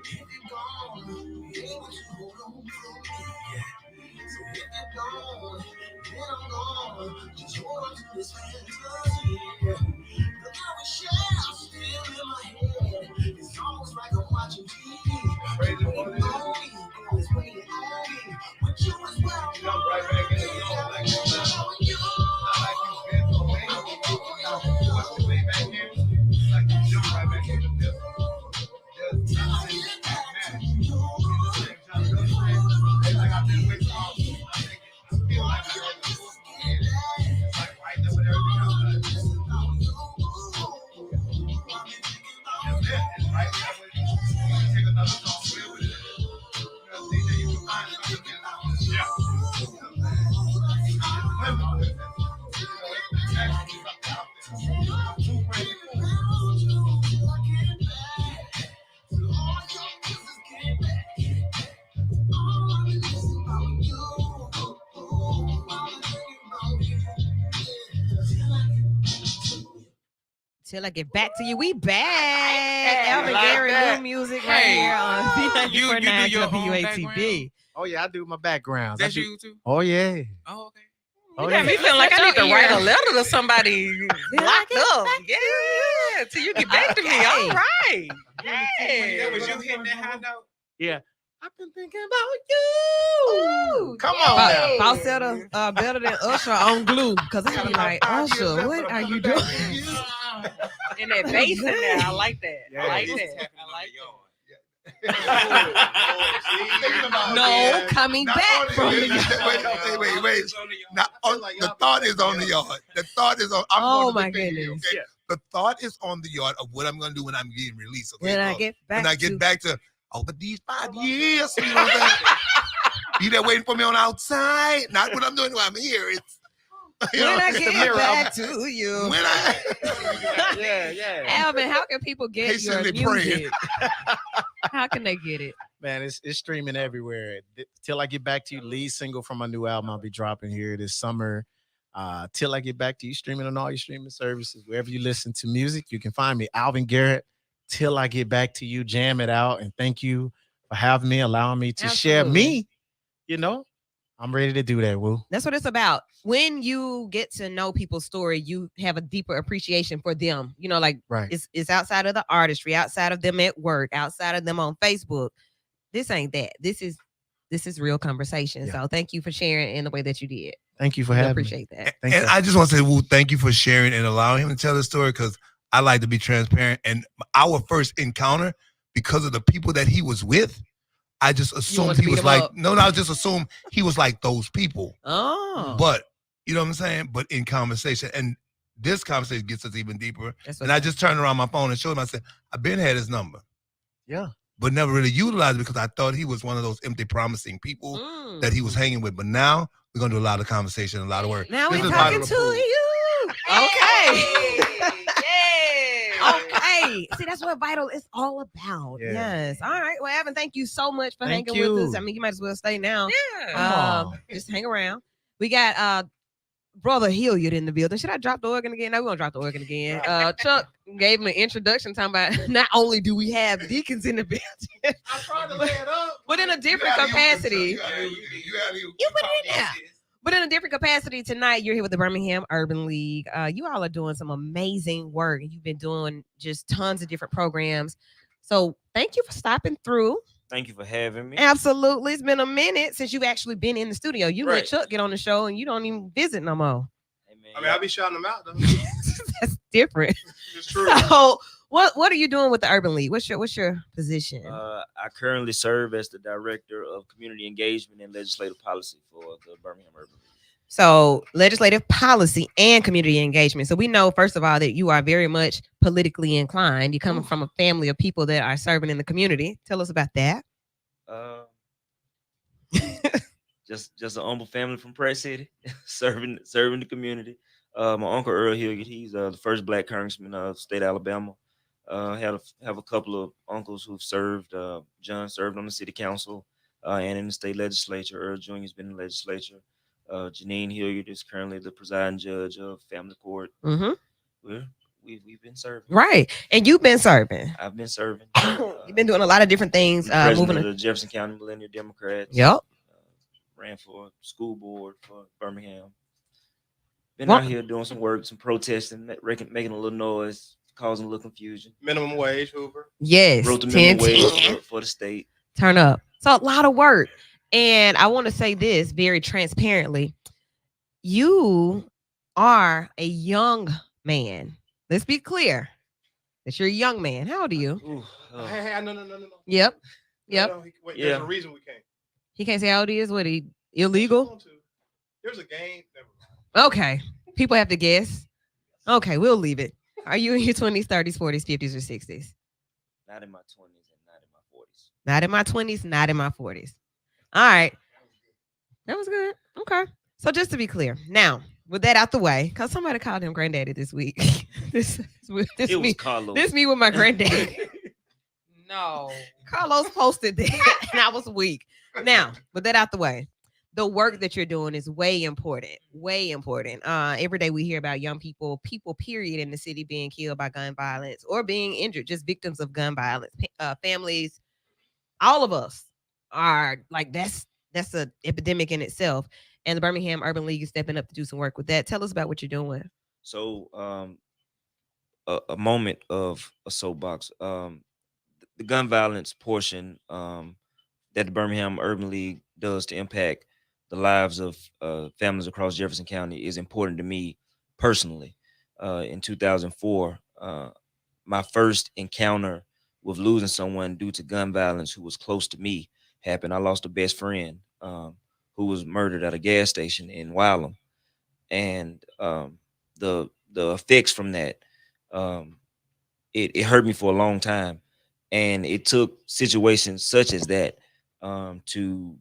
if you're gone, be able to hold on for me. So if you're gone, then I'm gone. Just hold on to this fantasy. The very shell still in my head. It's almost like I'm watching TV. Waiting on me, girl, it's waiting on me. With you as well. Jump right back in the zone like you know. Not like you've been away. What's the way back here? Like you jump right back in the middle. Just like I've been with you all. I feel like I heard the voice again. It's like right there with everything else. It's right there with you. Take another song, play with it. DJ, you can find something else. Yeah. Till I get back to you. We back. Alvin Garrett, new music right here on You do your own WATB. Oh yeah, I do my backgrounds. That's you too? Oh yeah. Oh, okay. Oh, You got me feeling like I need to write a letter to somebody locked up. Yeah, till you get back to me. All right. Yeah. Was you hitting that high note? Yeah. I've been thinking about you. Come on now. Falsetto better than Usher on glue. Because I be like, Usher, what are you doing? And that bass in there, I like that. Yeah. I like that. No, coming back from the Wait. Now, the thought is on the yard. The thought is on. Oh my goodness. Okay? The thought is on the yard of what I'm going to do when I'm getting released. Okay? When I get back to, but these 5 years, you know what I'm saying? Be there waiting for me on the outside. Not what I'm doing while I'm here. It's when I get back to you. When I Yeah. Alvin, how can people get your music? How can they get it? Man, it's streaming everywhere. Till I Get Back to You, lead single from my new album I'll be dropping here this summer. Till I Get Back to You, streaming on all your streaming services. Wherever you listen to music, you can find me, Alvin Garrett. Till I Get Back to You, jam it out. And thank you for having me, allowing me to share me. You know, I'm ready to do that, Woo. That's what it's about. When you get to know people's story, you have a deeper appreciation for them. You know, like it's outside of the artistry, outside of them at work, outside of them on Facebook. This ain't that. This is real conversation. Yeah. So thank you for sharing in the way that you did. Thank you for having me. Appreciate that. And I just want to say, Woo, thank you for sharing and allowing him to tell the story, because I like to be transparent. And our first encounter, because of the people that he was with, I just assumed he was like, no, I just assumed he was like those people. Oh. But, you know what I'm saying? But in conversation, and this conversation gets us even deeper. And I just turned around my phone and showed him, I said, I've been had his number. Yeah. But never really utilized it because I thought he was one of those empty promising people that he was hanging with. But now we're going to do a lot of conversation, a lot of work. Now we're talking to you. Okay. Okay. See, that's what Vital is all about. Yeah. Yes. All right. Well, Alvin, thank you so much for hanging with us. I mean, you might as well stay now. Yeah. Just hang around. We got Brother Hilliard in the building. Should I drop the organ again? No, we're going to drop the organ again. Chuck gave him an introduction talking about not only do we have deacons in the building, I tried to lay it up, but in a different capacity. You put it in there. But in a different capacity tonight, you're here with the Birmingham Urban League. You all are doing some amazing work. You've been doing just tons of different programs. So thank you for stopping through. Thank you for having me. Absolutely. It's been a minute since you've actually been in the studio. You Right. let Chuck get on the show and you don't even visit no more. Hey, man, I mean, I'll be shouting them out though. That's different. It's true. So what are you doing with the Urban League? What's your position? I currently serve as the Director of Community Engagement and Legislative Policy for the Birmingham Urban League. So legislative policy and community engagement. So we know, first of all, that you are very much politically inclined. You're coming from a family of people that are serving in the community. Tell us about that. Just an humble family from Pratt City, serving the community. My uncle Earl Hilliard, he's the first Black congressman of state Alabama. Have a couple of uncles who've served. John served on the city council and in the state legislature. Earl Jr. has been in the legislature. Janine Hilliard is currently the presiding judge of family court. Mm-hmm. We've been serving. Right. And you've been serving. I've been serving. You've been doing a lot of different things. President of the Jefferson County Millennial Democrats. Yep. Ran for school board for Birmingham. Been out here doing some work, some protesting, making a little noise, causing a little confusion. Minimum wage, Hoover. Yes. Wrote the minimum wage for the state. Turn up. So a lot of work. And I want to say this very transparently. You are a young man. Let's be clear that you're a young man. How old are you? Ooh, hey, no. Yep. No, wait, Yeah. There's a reason we can't. He can't say how old he is. What, he illegal? There's a game. Never mind. Okay. People have to guess. Okay, we'll leave it. Are you in your 20s, 30s, 40s, 50s, or 60s? Not in my 20s and not in my 40s. Not in my 20s, not in my 40s. All right. That was good. Okay. So just to be clear, now, with that out the way, because somebody called him granddaddy this week. this was Carlos. This me with my granddaddy. No. Carlos posted that, and I was weak. Now, with that out the way, the work that you're doing is way important. Way important. Every day we hear about young people, period, in the city being killed by gun violence or being injured, just victims of gun violence. Families, all of us are like, that's an epidemic in itself. And the Birmingham Urban League is stepping up to do some work with that. Tell us about what you're doing. So, a moment of a soapbox. The gun violence portion that the Birmingham Urban League does to impact the lives of families across Jefferson County is important to me personally. In 2004, my first encounter with losing someone due to gun violence who was close to me happened. I lost a best friend who was murdered at a gas station in Wylam, and the effects from that, it hurt me for a long time, and it took situations such as that to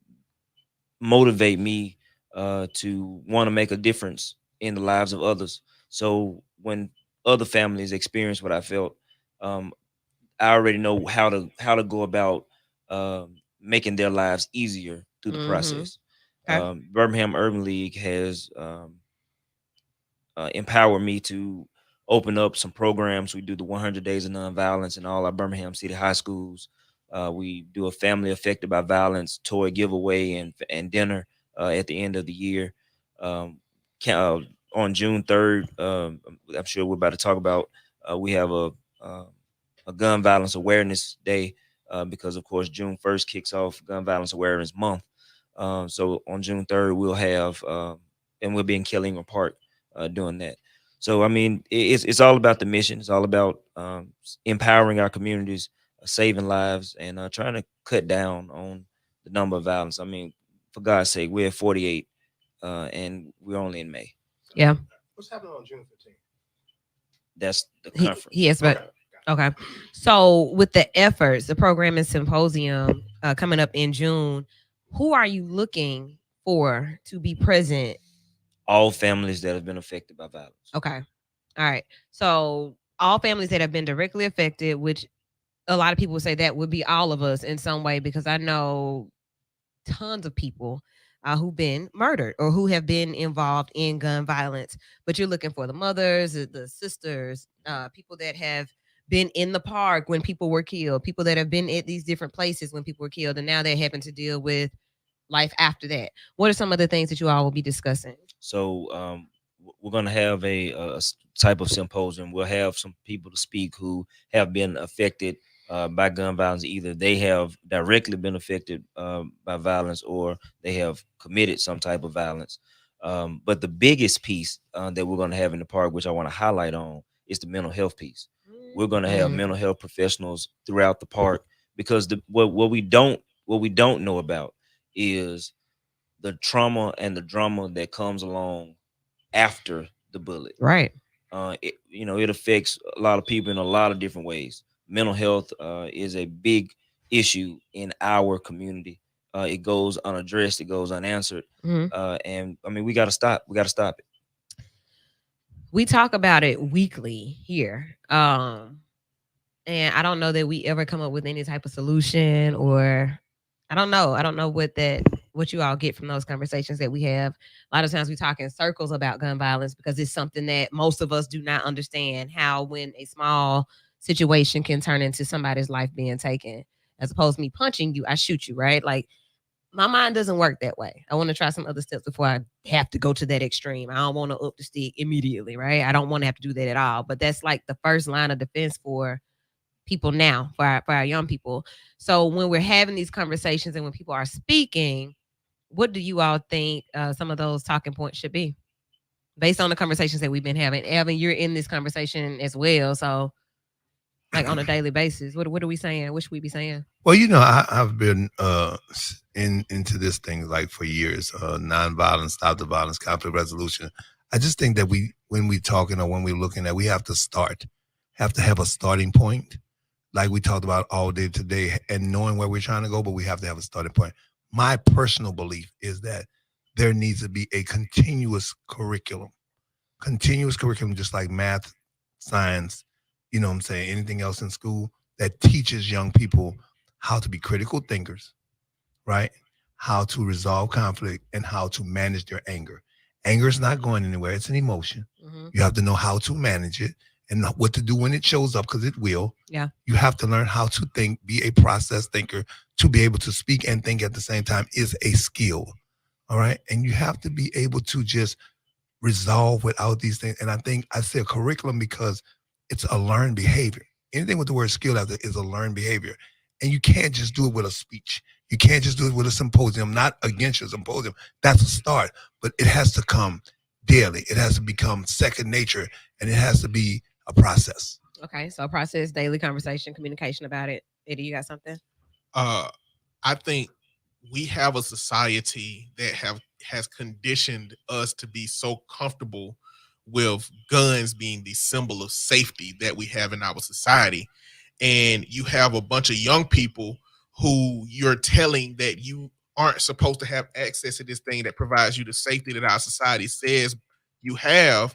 motivate me to want to make a difference in the lives of others. So when other families experience what I felt, I already know how to go about making their lives easier through the process. Okay. Birmingham Urban League has empowered me to open up some programs. We do the 100 Days of Nonviolence in all our Birmingham City high schools. We do a family affected by violence toy giveaway and dinner at the end of the year. On June 3rd, I'm sure we're about to talk about, we have a gun violence awareness day because, of course, June 1st kicks off Gun Violence Awareness Month. So on June 3rd, we'll have, and we'll be in Kellingham Park doing that. So, I mean, it's all about the mission. It's all about empowering our communities, saving lives, and trying to cut down on the number of violence. I mean, for God's sake, we're at 48, and we're only in May. Yeah. What's happening on June 15th? That's the conference. Yes, but okay. So with the efforts, the program and symposium coming up in June, who are you looking for to be present? All families that have been affected by violence. Okay. All right. So all families that have been directly affected, which a lot of people say that would be all of us in some way, because I know tons of people who've been murdered or who have been involved in gun violence. But you're looking for the mothers, the sisters, people that have been in the park when people were killed, people that have been at these different places when people were killed, and now they're having to deal with life after that. What are some of the things that you all will be discussing? So we're going to have a type of symposium. We'll have some people to speak who have been affected by gun violence. Either they have directly been affected by violence, or they have committed some type of violence. But the biggest piece that we're going to have in the park, which I want to highlight on, is the mental health piece. We're going to have mental health professionals throughout the park, because what we don't know about is the trauma and the drama that comes along after the bullet. Right. It affects a lot of people in a lot of different ways. Mental health is a big issue in our community. It goes unaddressed. It goes unanswered. And I mean, we got to stop. We got to stop it. We talk about it weekly here. And I don't know that we ever come up with any type of solution, or I don't know what you all get from those conversations that we have. A lot of times we talk in circles about gun violence because it's something that most of us do not understand, how when a small situation can turn into somebody's life being taken. As opposed to me punching you, I shoot you, right? Like, my mind doesn't work that way. I want to try some other steps before I have to go to that extreme. I don't want to up the stick immediately, right? I don't want to have to do that at all. But that's like the first line of defense for people now, for our young people. So when we're having these conversations and when people are speaking, what do you all think some of those talking points should be based on the conversations that we've been having? Alvin, you're in this conversation as well. So like on a daily basis, what are we saying? What should we be saying? Well, I've been into this thing like for years, nonviolence, stop the violence, conflict resolution. I just think that when we talking or when we're looking at, we have to have a starting point, like we talked about all day today, and knowing where we're trying to go, but we have to have a starting point. My personal belief is that there needs to be a continuous curriculum, just like math, science, anything else in school that teaches young people how to be critical thinkers, right? How to resolve conflict and how to manage their anger. Anger is not going anywhere. It's an emotion. You have to know how to manage it and what to do when it shows up, because it will. Yeah. You have to learn how to think, be a process thinker. To be able to speak and think at the same time is a skill. All right. And you have to be able to just resolve without these things. And I think I say a curriculum because it's a learned behavior. Anything with the word skill after is a learned behavior. And you can't just do it with a speech. You can't just do it with a symposium. Not against your symposium. That's a start. But it has to come daily. It has to become second nature. And it has to be a process. Okay. So a process, daily conversation, communication about it. Eddie, you got something? I think we have a society that has conditioned us to be so comfortable with guns being the symbol of safety that we have in our society. And you have a bunch of young people who you're telling that you aren't supposed to have access to this thing that provides you the safety that our society says you have.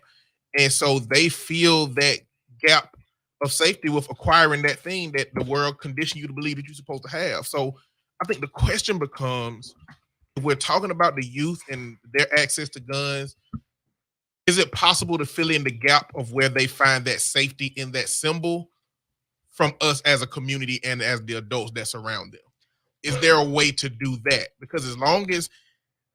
And so they feel that gap of safety with acquiring that thing that the world conditioned you to believe that you're supposed to have. So I think the question becomes, if we're talking about the youth and their access to guns, is it possible to fill in the gap of where they find that safety in that symbol from us as a community and as the adults that surround them? Is there a way to do that? Because as long as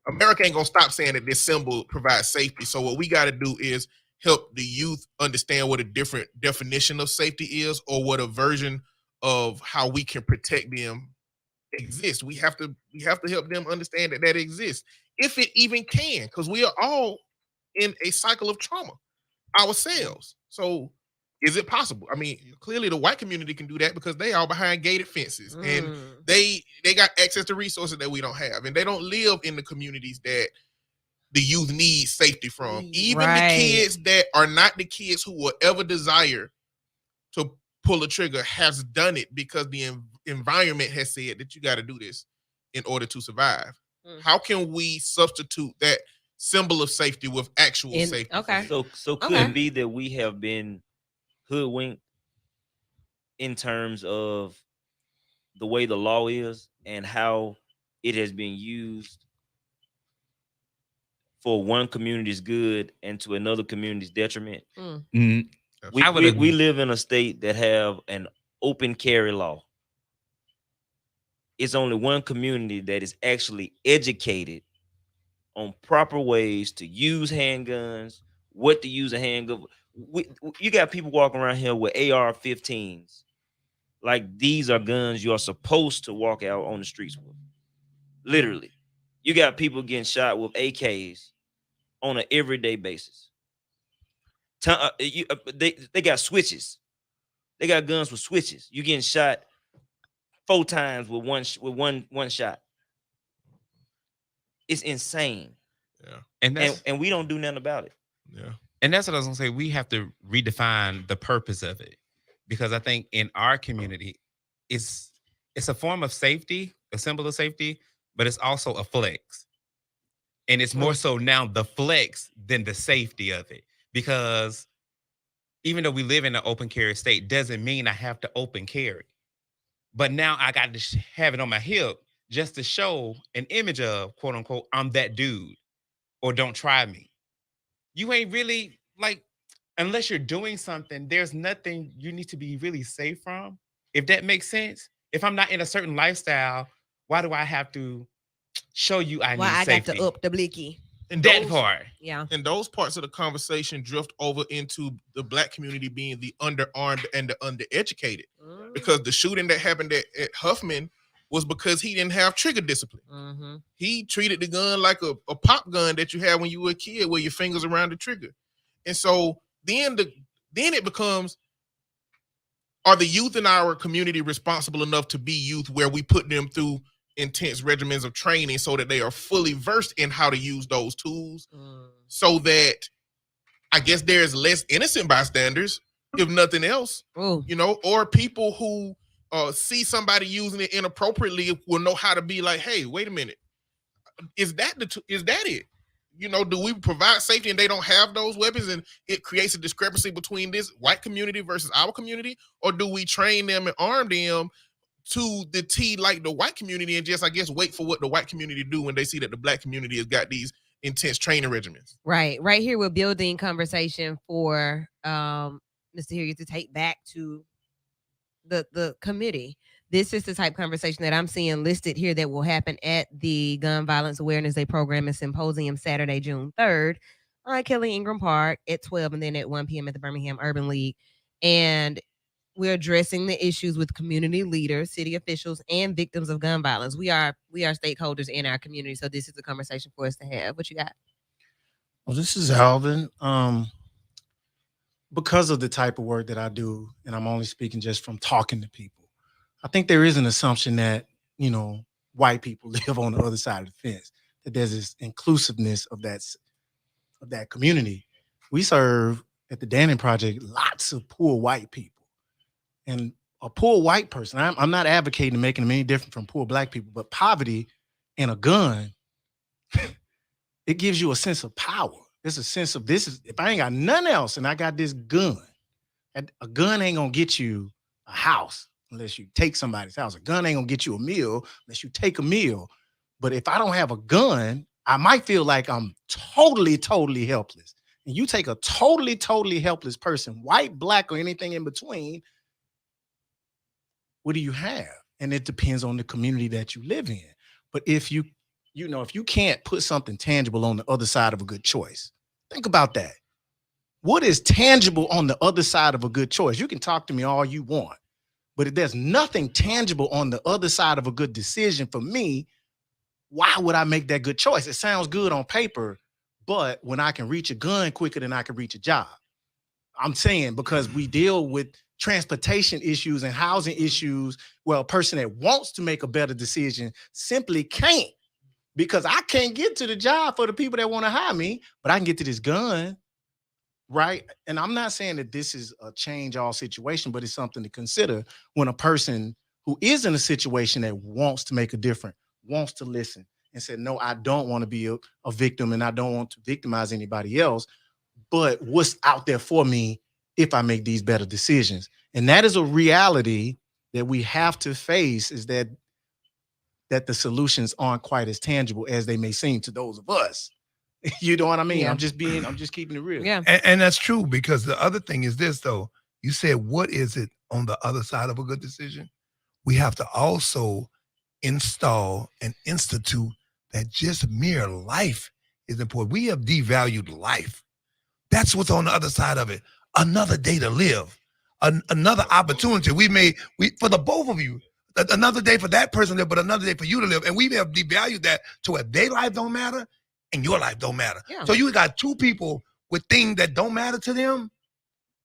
America ain't gonna stop saying that this symbol provides safety. So what we got to do is help the youth understand what a different definition of safety is, or what a version of how we can protect them exists. We have to help them understand that exists, if it even can, because we are all in a cycle of trauma ourselves. So Is it possible? I mean, clearly the white community can do that because they are behind gated fences and they got access to resources that we don't have, and they don't live in the communities that the youth need safety from. Even the kids that are not the kids who will ever desire to pull a trigger has done it because the environment has said that you got to do this in order to survive. How can we substitute that symbol of safety with actual safety? Okay. So could it be that we have been hoodwinked in terms of the way the law is and how it has been used for one community's good and to another community's detriment? We live in a state that have an open carry law. It's only one community that is actually educated on proper ways to use handguns, what to use a handgun. You got people walking around here with AR-15s. Like these are guns you're supposed to walk out on the streets with. Literally. You got people getting shot with AKs on an everyday basis. They got switches. They got guns with switches. You getting shot 4 times with one shot. It's insane. Yeah. And we don't do nothing about it. Yeah. And that's what I was gonna say. We have to redefine the purpose of it. Because I think in our community, it's a form of safety, a symbol of safety, but it's also a flex. And it's more so now the flex than the safety of it. Because even though we live in an open carry state, doesn't mean I have to open carry. But now I got to have it on my hip just to show an image of, quote unquote, I'm that dude, or don't try me. You ain't really, like, unless you're doing something, there's nothing you need to be really safe from. If that makes sense. If I'm not in a certain lifestyle, why do I have to show you I need safety? Got to up the blicky. And that part. Yeah. And those parts of the conversation drift over into the black community being the underarmed and the undereducated. Because the shooting that happened at Huffman was because he didn't have trigger discipline. He treated the gun like a pop gun that you had when you were a kid with your fingers around the trigger. And so then it becomes, are the youth in our community responsible enough to be youth where we put them through intense regimens of training so that they are fully versed in how to use those tools so that I guess there's less innocent bystanders, if nothing else, or people who see somebody using it inappropriately will know how to be like, hey, wait a minute. Is that it? Do we provide safety and they don't have those weapons and it creates a discrepancy between this white community versus our community? Or do we train them and arm them to the T like the white community and just, I guess, wait for what the white community do when they see that the black community has got these intense training regimens? Right. Right here, we're building conversation for Mr. Hilliard to take back to the committee. This is the type of conversation that I'm seeing listed here that will happen at the Gun Violence Awareness Day program and symposium Saturday, June 3rd at Kelly Ingram Park at 12 and then at 1 p.m. at the Birmingham Urban League. And we're addressing the issues with community leaders, city officials, and victims of gun violence. We are stakeholders in our community, so this is a conversation for us to have. What you got? Well, this is Alvin. Because of the type of work that I do, and I'm only speaking just from talking to people, I think there is an assumption that, white people live on the other side of the fence, that there's this inclusiveness of that community. We serve at the Dannon Project lots of poor white people. And a poor white person, I'm not advocating making them any different from poor black people, but poverty and a gun, it gives you a sense of power. There's a sense of if I ain't got nothing else and I got this gun, a gun ain't gonna get you a house unless you take somebody's house. A gun ain't gonna get you a meal unless you take a meal. But if I don't have a gun, I might feel like I'm totally, totally helpless. And you take a totally, totally helpless person, white, black, or anything in between, what do you have? And it depends on the community that you live in. But if you can't put something tangible on the other side of a good choice, think about that. What is tangible on the other side of a good choice? You can talk to me all you want, but if there's nothing tangible on the other side of a good decision for me, why would I make that good choice? It sounds good on paper, but when I can reach a gun quicker than I can reach a job, I'm saying because we deal with transportation issues and housing issues. Well, a person that wants to make a better decision simply can't, because I can't get to the job for the people that want to hire me, but I can get to this gun, right? And I'm not saying that this is a change all situation, but it's something to consider when a person who is in a situation that wants to make a difference, wants to listen and say, no, I don't want to be a victim and I don't want to victimize anybody else, but what's out there for me if I make these better decisions? And that is a reality that we have to face, is that the solutions aren't quite as tangible as they may seem to those of us. You know what I mean? Yeah. I'm just keeping it real. Yeah. And that's true, because the other thing is this, though. You said, what is it on the other side of a good decision? We have to also install and institute that just mere life is important. We have devalued life. That's what's on the other side of it. Another day to live, another opportunity. We for the both of you, another day for that person to live, but another day for you to live. And we have devalued that to where their life don't matter and your life don't matter. Yeah. So you got two people with things that don't matter to them,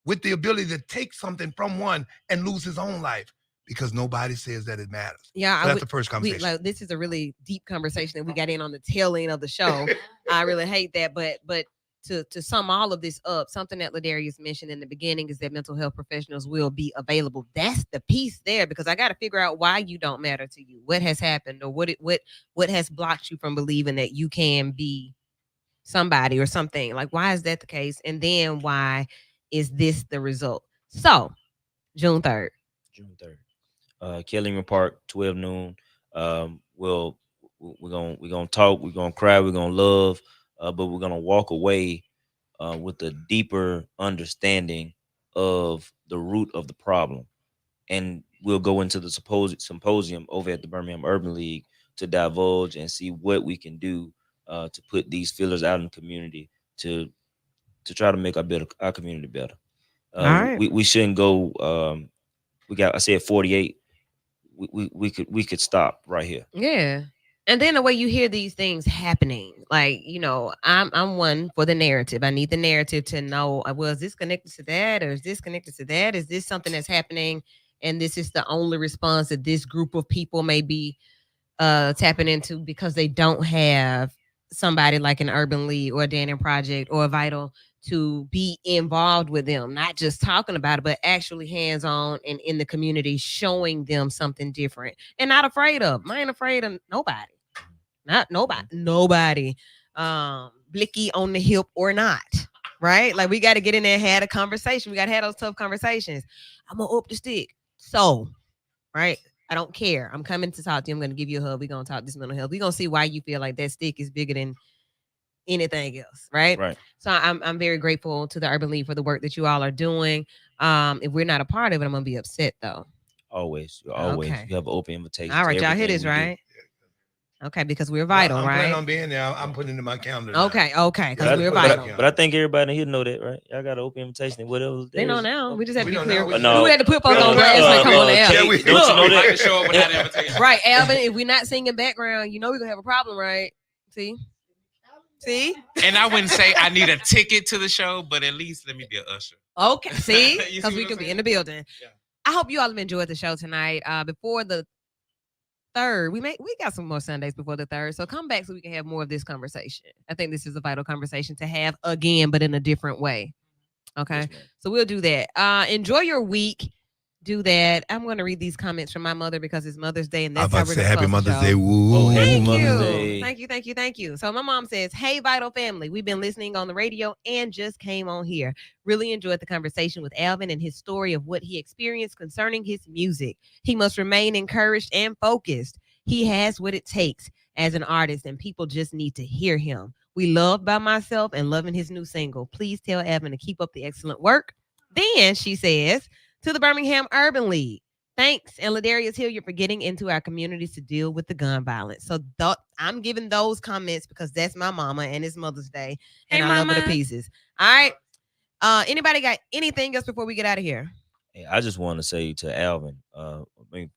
with the ability to take something from one and lose his own life because nobody says that it matters. Yeah, So that's the first conversation. This is a really deep conversation that we got in on the tail end of the show. I really hate that, but to sum all of this up, something that Ladarius mentioned in the beginning is that mental health professionals will be available. That's the piece there, because I got to figure out why you don't matter to you, what has happened, or what has blocked you from believing that you can be somebody or something. Like, why is that the case? And then why is this the result? So, June 3rd. June 3rd. Kellyman Park, 12 noon. We're gonna talk, we're gonna cry, we're gonna love, but we're gonna walk away with a deeper understanding of the root of the problem. And we'll go into the symposium over at the Birmingham Urban League to divulge and see what we can do to put these feelers out in the community to try to make our community better. All right. We shouldn't go. I said 48. We could stop right here. Yeah. And then the way you hear these things happening, like, I'm one for the narrative. I need the narrative to know, well, is this connected to that, or is this connected to that? Is this something that's happening, and this is the only response that this group of people may be tapping into because they don't have somebody like an Urban League or a Dannon Project or a Vital to be involved with them, not just talking about it, but actually hands-on and in the community, showing them something different and not afraid of. I ain't afraid of nobody. Not nobody. Blicky on the hip or not, right? Like, we got to get in there and have a conversation. We got to have those tough conversations. I'm going to up the stick. So, right? I don't care. I'm coming to talk to you. I'm going to give you a hug. We're going to talk this mental health. We're going to see why you feel like that stick is bigger than anything else, right? Right. So I'm very grateful to the Urban League for the work that you all are doing. If we're not a part of it, I'm going to be upset, though. Always. Okay. You have an open invitation. All right, y'all hear everything this, we do. right? Okay, because we're vital, I'm right? planning on being there. I'm putting it in my calendar now. Okay, because But we're I, vital. but I think everybody here know that, right? Y'all got an open invitation and whatever. They know now. We just have to We be know clear. now. No. We had to put folks on blast. Like, come on, yeah, Alvin. we- don't you know I that? can show up without invitation. Right, Alvin. If we're not singing background, we're gonna have a problem, right? See? And I wouldn't say I need a ticket to the show, but at least let me be an usher. Okay, see? You see Because we what could I'm be saying? in the building. Yeah. I hope you all have enjoyed the show tonight. Before the 3rd, we got some more Sundays before the 3rd, so come back so we can have more of this conversation. I think this is a vital conversation to have again, but in a different way. Okay, Yes, ma'am. so we'll do that. Enjoy your week. Do that. I'm going to read these comments from my mother because it's Mother's Day, and I'm that's how about we're to say going Happy to close the Mother's show. Day. Woo. Oh, happy Thank Mother's you. Day. Thank you. So my mom says, hey, Vital family, we've been listening on the radio and just came on here. Really enjoyed the conversation with Alvin and his story of what he experienced concerning his music. He must remain encouraged and focused. He has what it takes as an artist, and people just need to hear him. We love By Myself and loving his new single. Please tell Alvin to keep up the excellent work. Then she says, to the Birmingham Urban League, thanks, and Ladarius Hilliard for getting into our communities to deal with the gun violence. So I'm giving those comments because that's my mama and it's Mother's Day, and Hey, I love her to Mama. pieces. All right. Anybody got anything else before we get out of here? Hey, I just want to say to Alvin,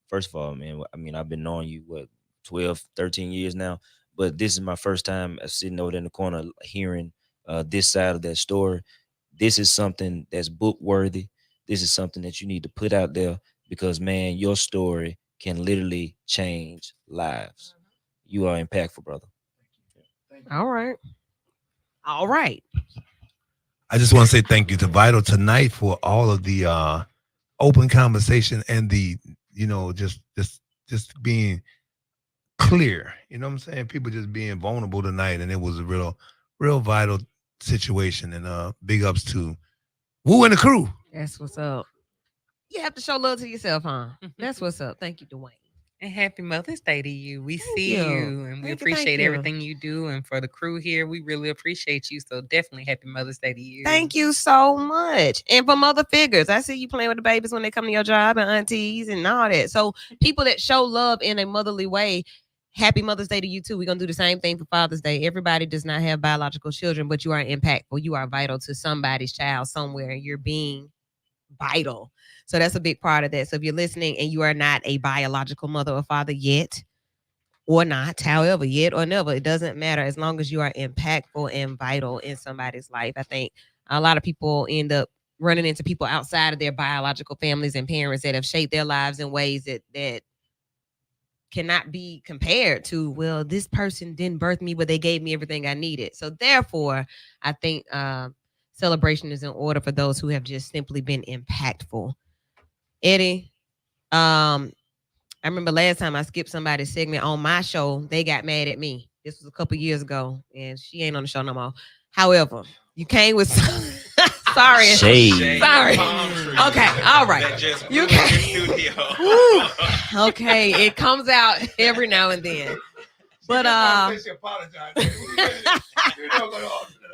first of all, man, I've been knowing you, 12, 13 years now, but this is my first time sitting over there in the corner hearing this side of that story. this is something that's book worthy. This is something that you need to put out there because, man, your story can literally change lives. You are impactful, brother. All right. All right. I just want to say thank you to Vital tonight for all of the open conversation and the, just being clear. You know what I'm saying? People just being vulnerable tonight, and it was a real vital situation. And big ups to Woo and the crew. That's what's up. You have to show love to yourself, huh? That's what's up. Thank you, Dwayne. And happy Mother's Day to you. We see you and we appreciate everything you do. And for the crew here, we really appreciate you. So definitely happy Mother's Day to you. Thank you so much. And for mother figures, I see you playing with the babies when they come to your job and aunties and all that. So people that show love in a motherly way, happy Mother's Day to you too. We're going to do the same thing for Father's Day. Everybody does not have biological children, but you are impactful. You are vital to somebody's child somewhere. And you're being vital. So that's a big part of that. So if you're listening and you are not a biological mother or father yet, or not, however, yet or never, it doesn't matter as long as you are impactful and vital in somebody's life. I think a lot of people end up running into people outside of their biological families and parents that have shaped their lives in ways that cannot be compared to, well, this person didn't birth me, but they gave me everything I needed. So therefore, I think celebration is in order for those who have just simply been impactful. Eddie, I remember last time I skipped somebody's segment on my show, they got mad at me. This was a couple years ago, and she ain't on the show no more. However, you came with sorry. Shade. Sorry. Okay, all right. You came. Okay, it comes out every now and then. But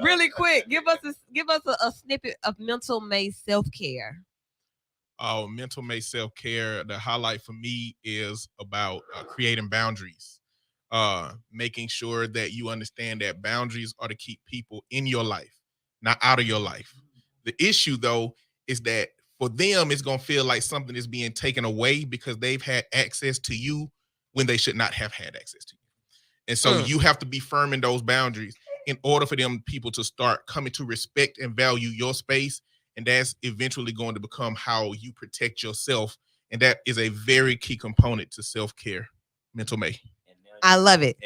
really quick, give us a snippet of Mental May self-care. Mental May self-care, the highlight for me is about creating boundaries, making sure that you understand that boundaries are to keep people in your life, not out of your life. The issue, though, is that for them, it's going to feel like something is being taken away because they've had access to you when they should not have had access to you. And so you have to be firm in those boundaries in order for them people to start coming to respect and value your space. And that's eventually going to become how you protect yourself. And that is a very key component to self-care. Mental May. I love it.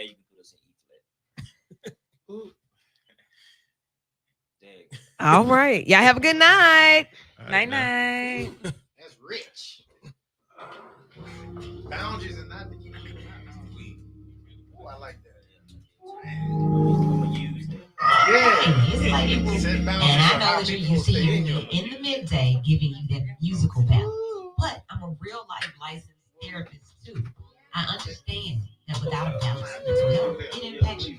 All right. Y'all have a good night. Night night. That's rich. Boundaries and not to keep people out. Oh, I like that. And I know that you're used to hearing me in the midday giving you that musical balance. But I'm a real life licensed therapist too. I understand that without a balance, mental health, it impacts you.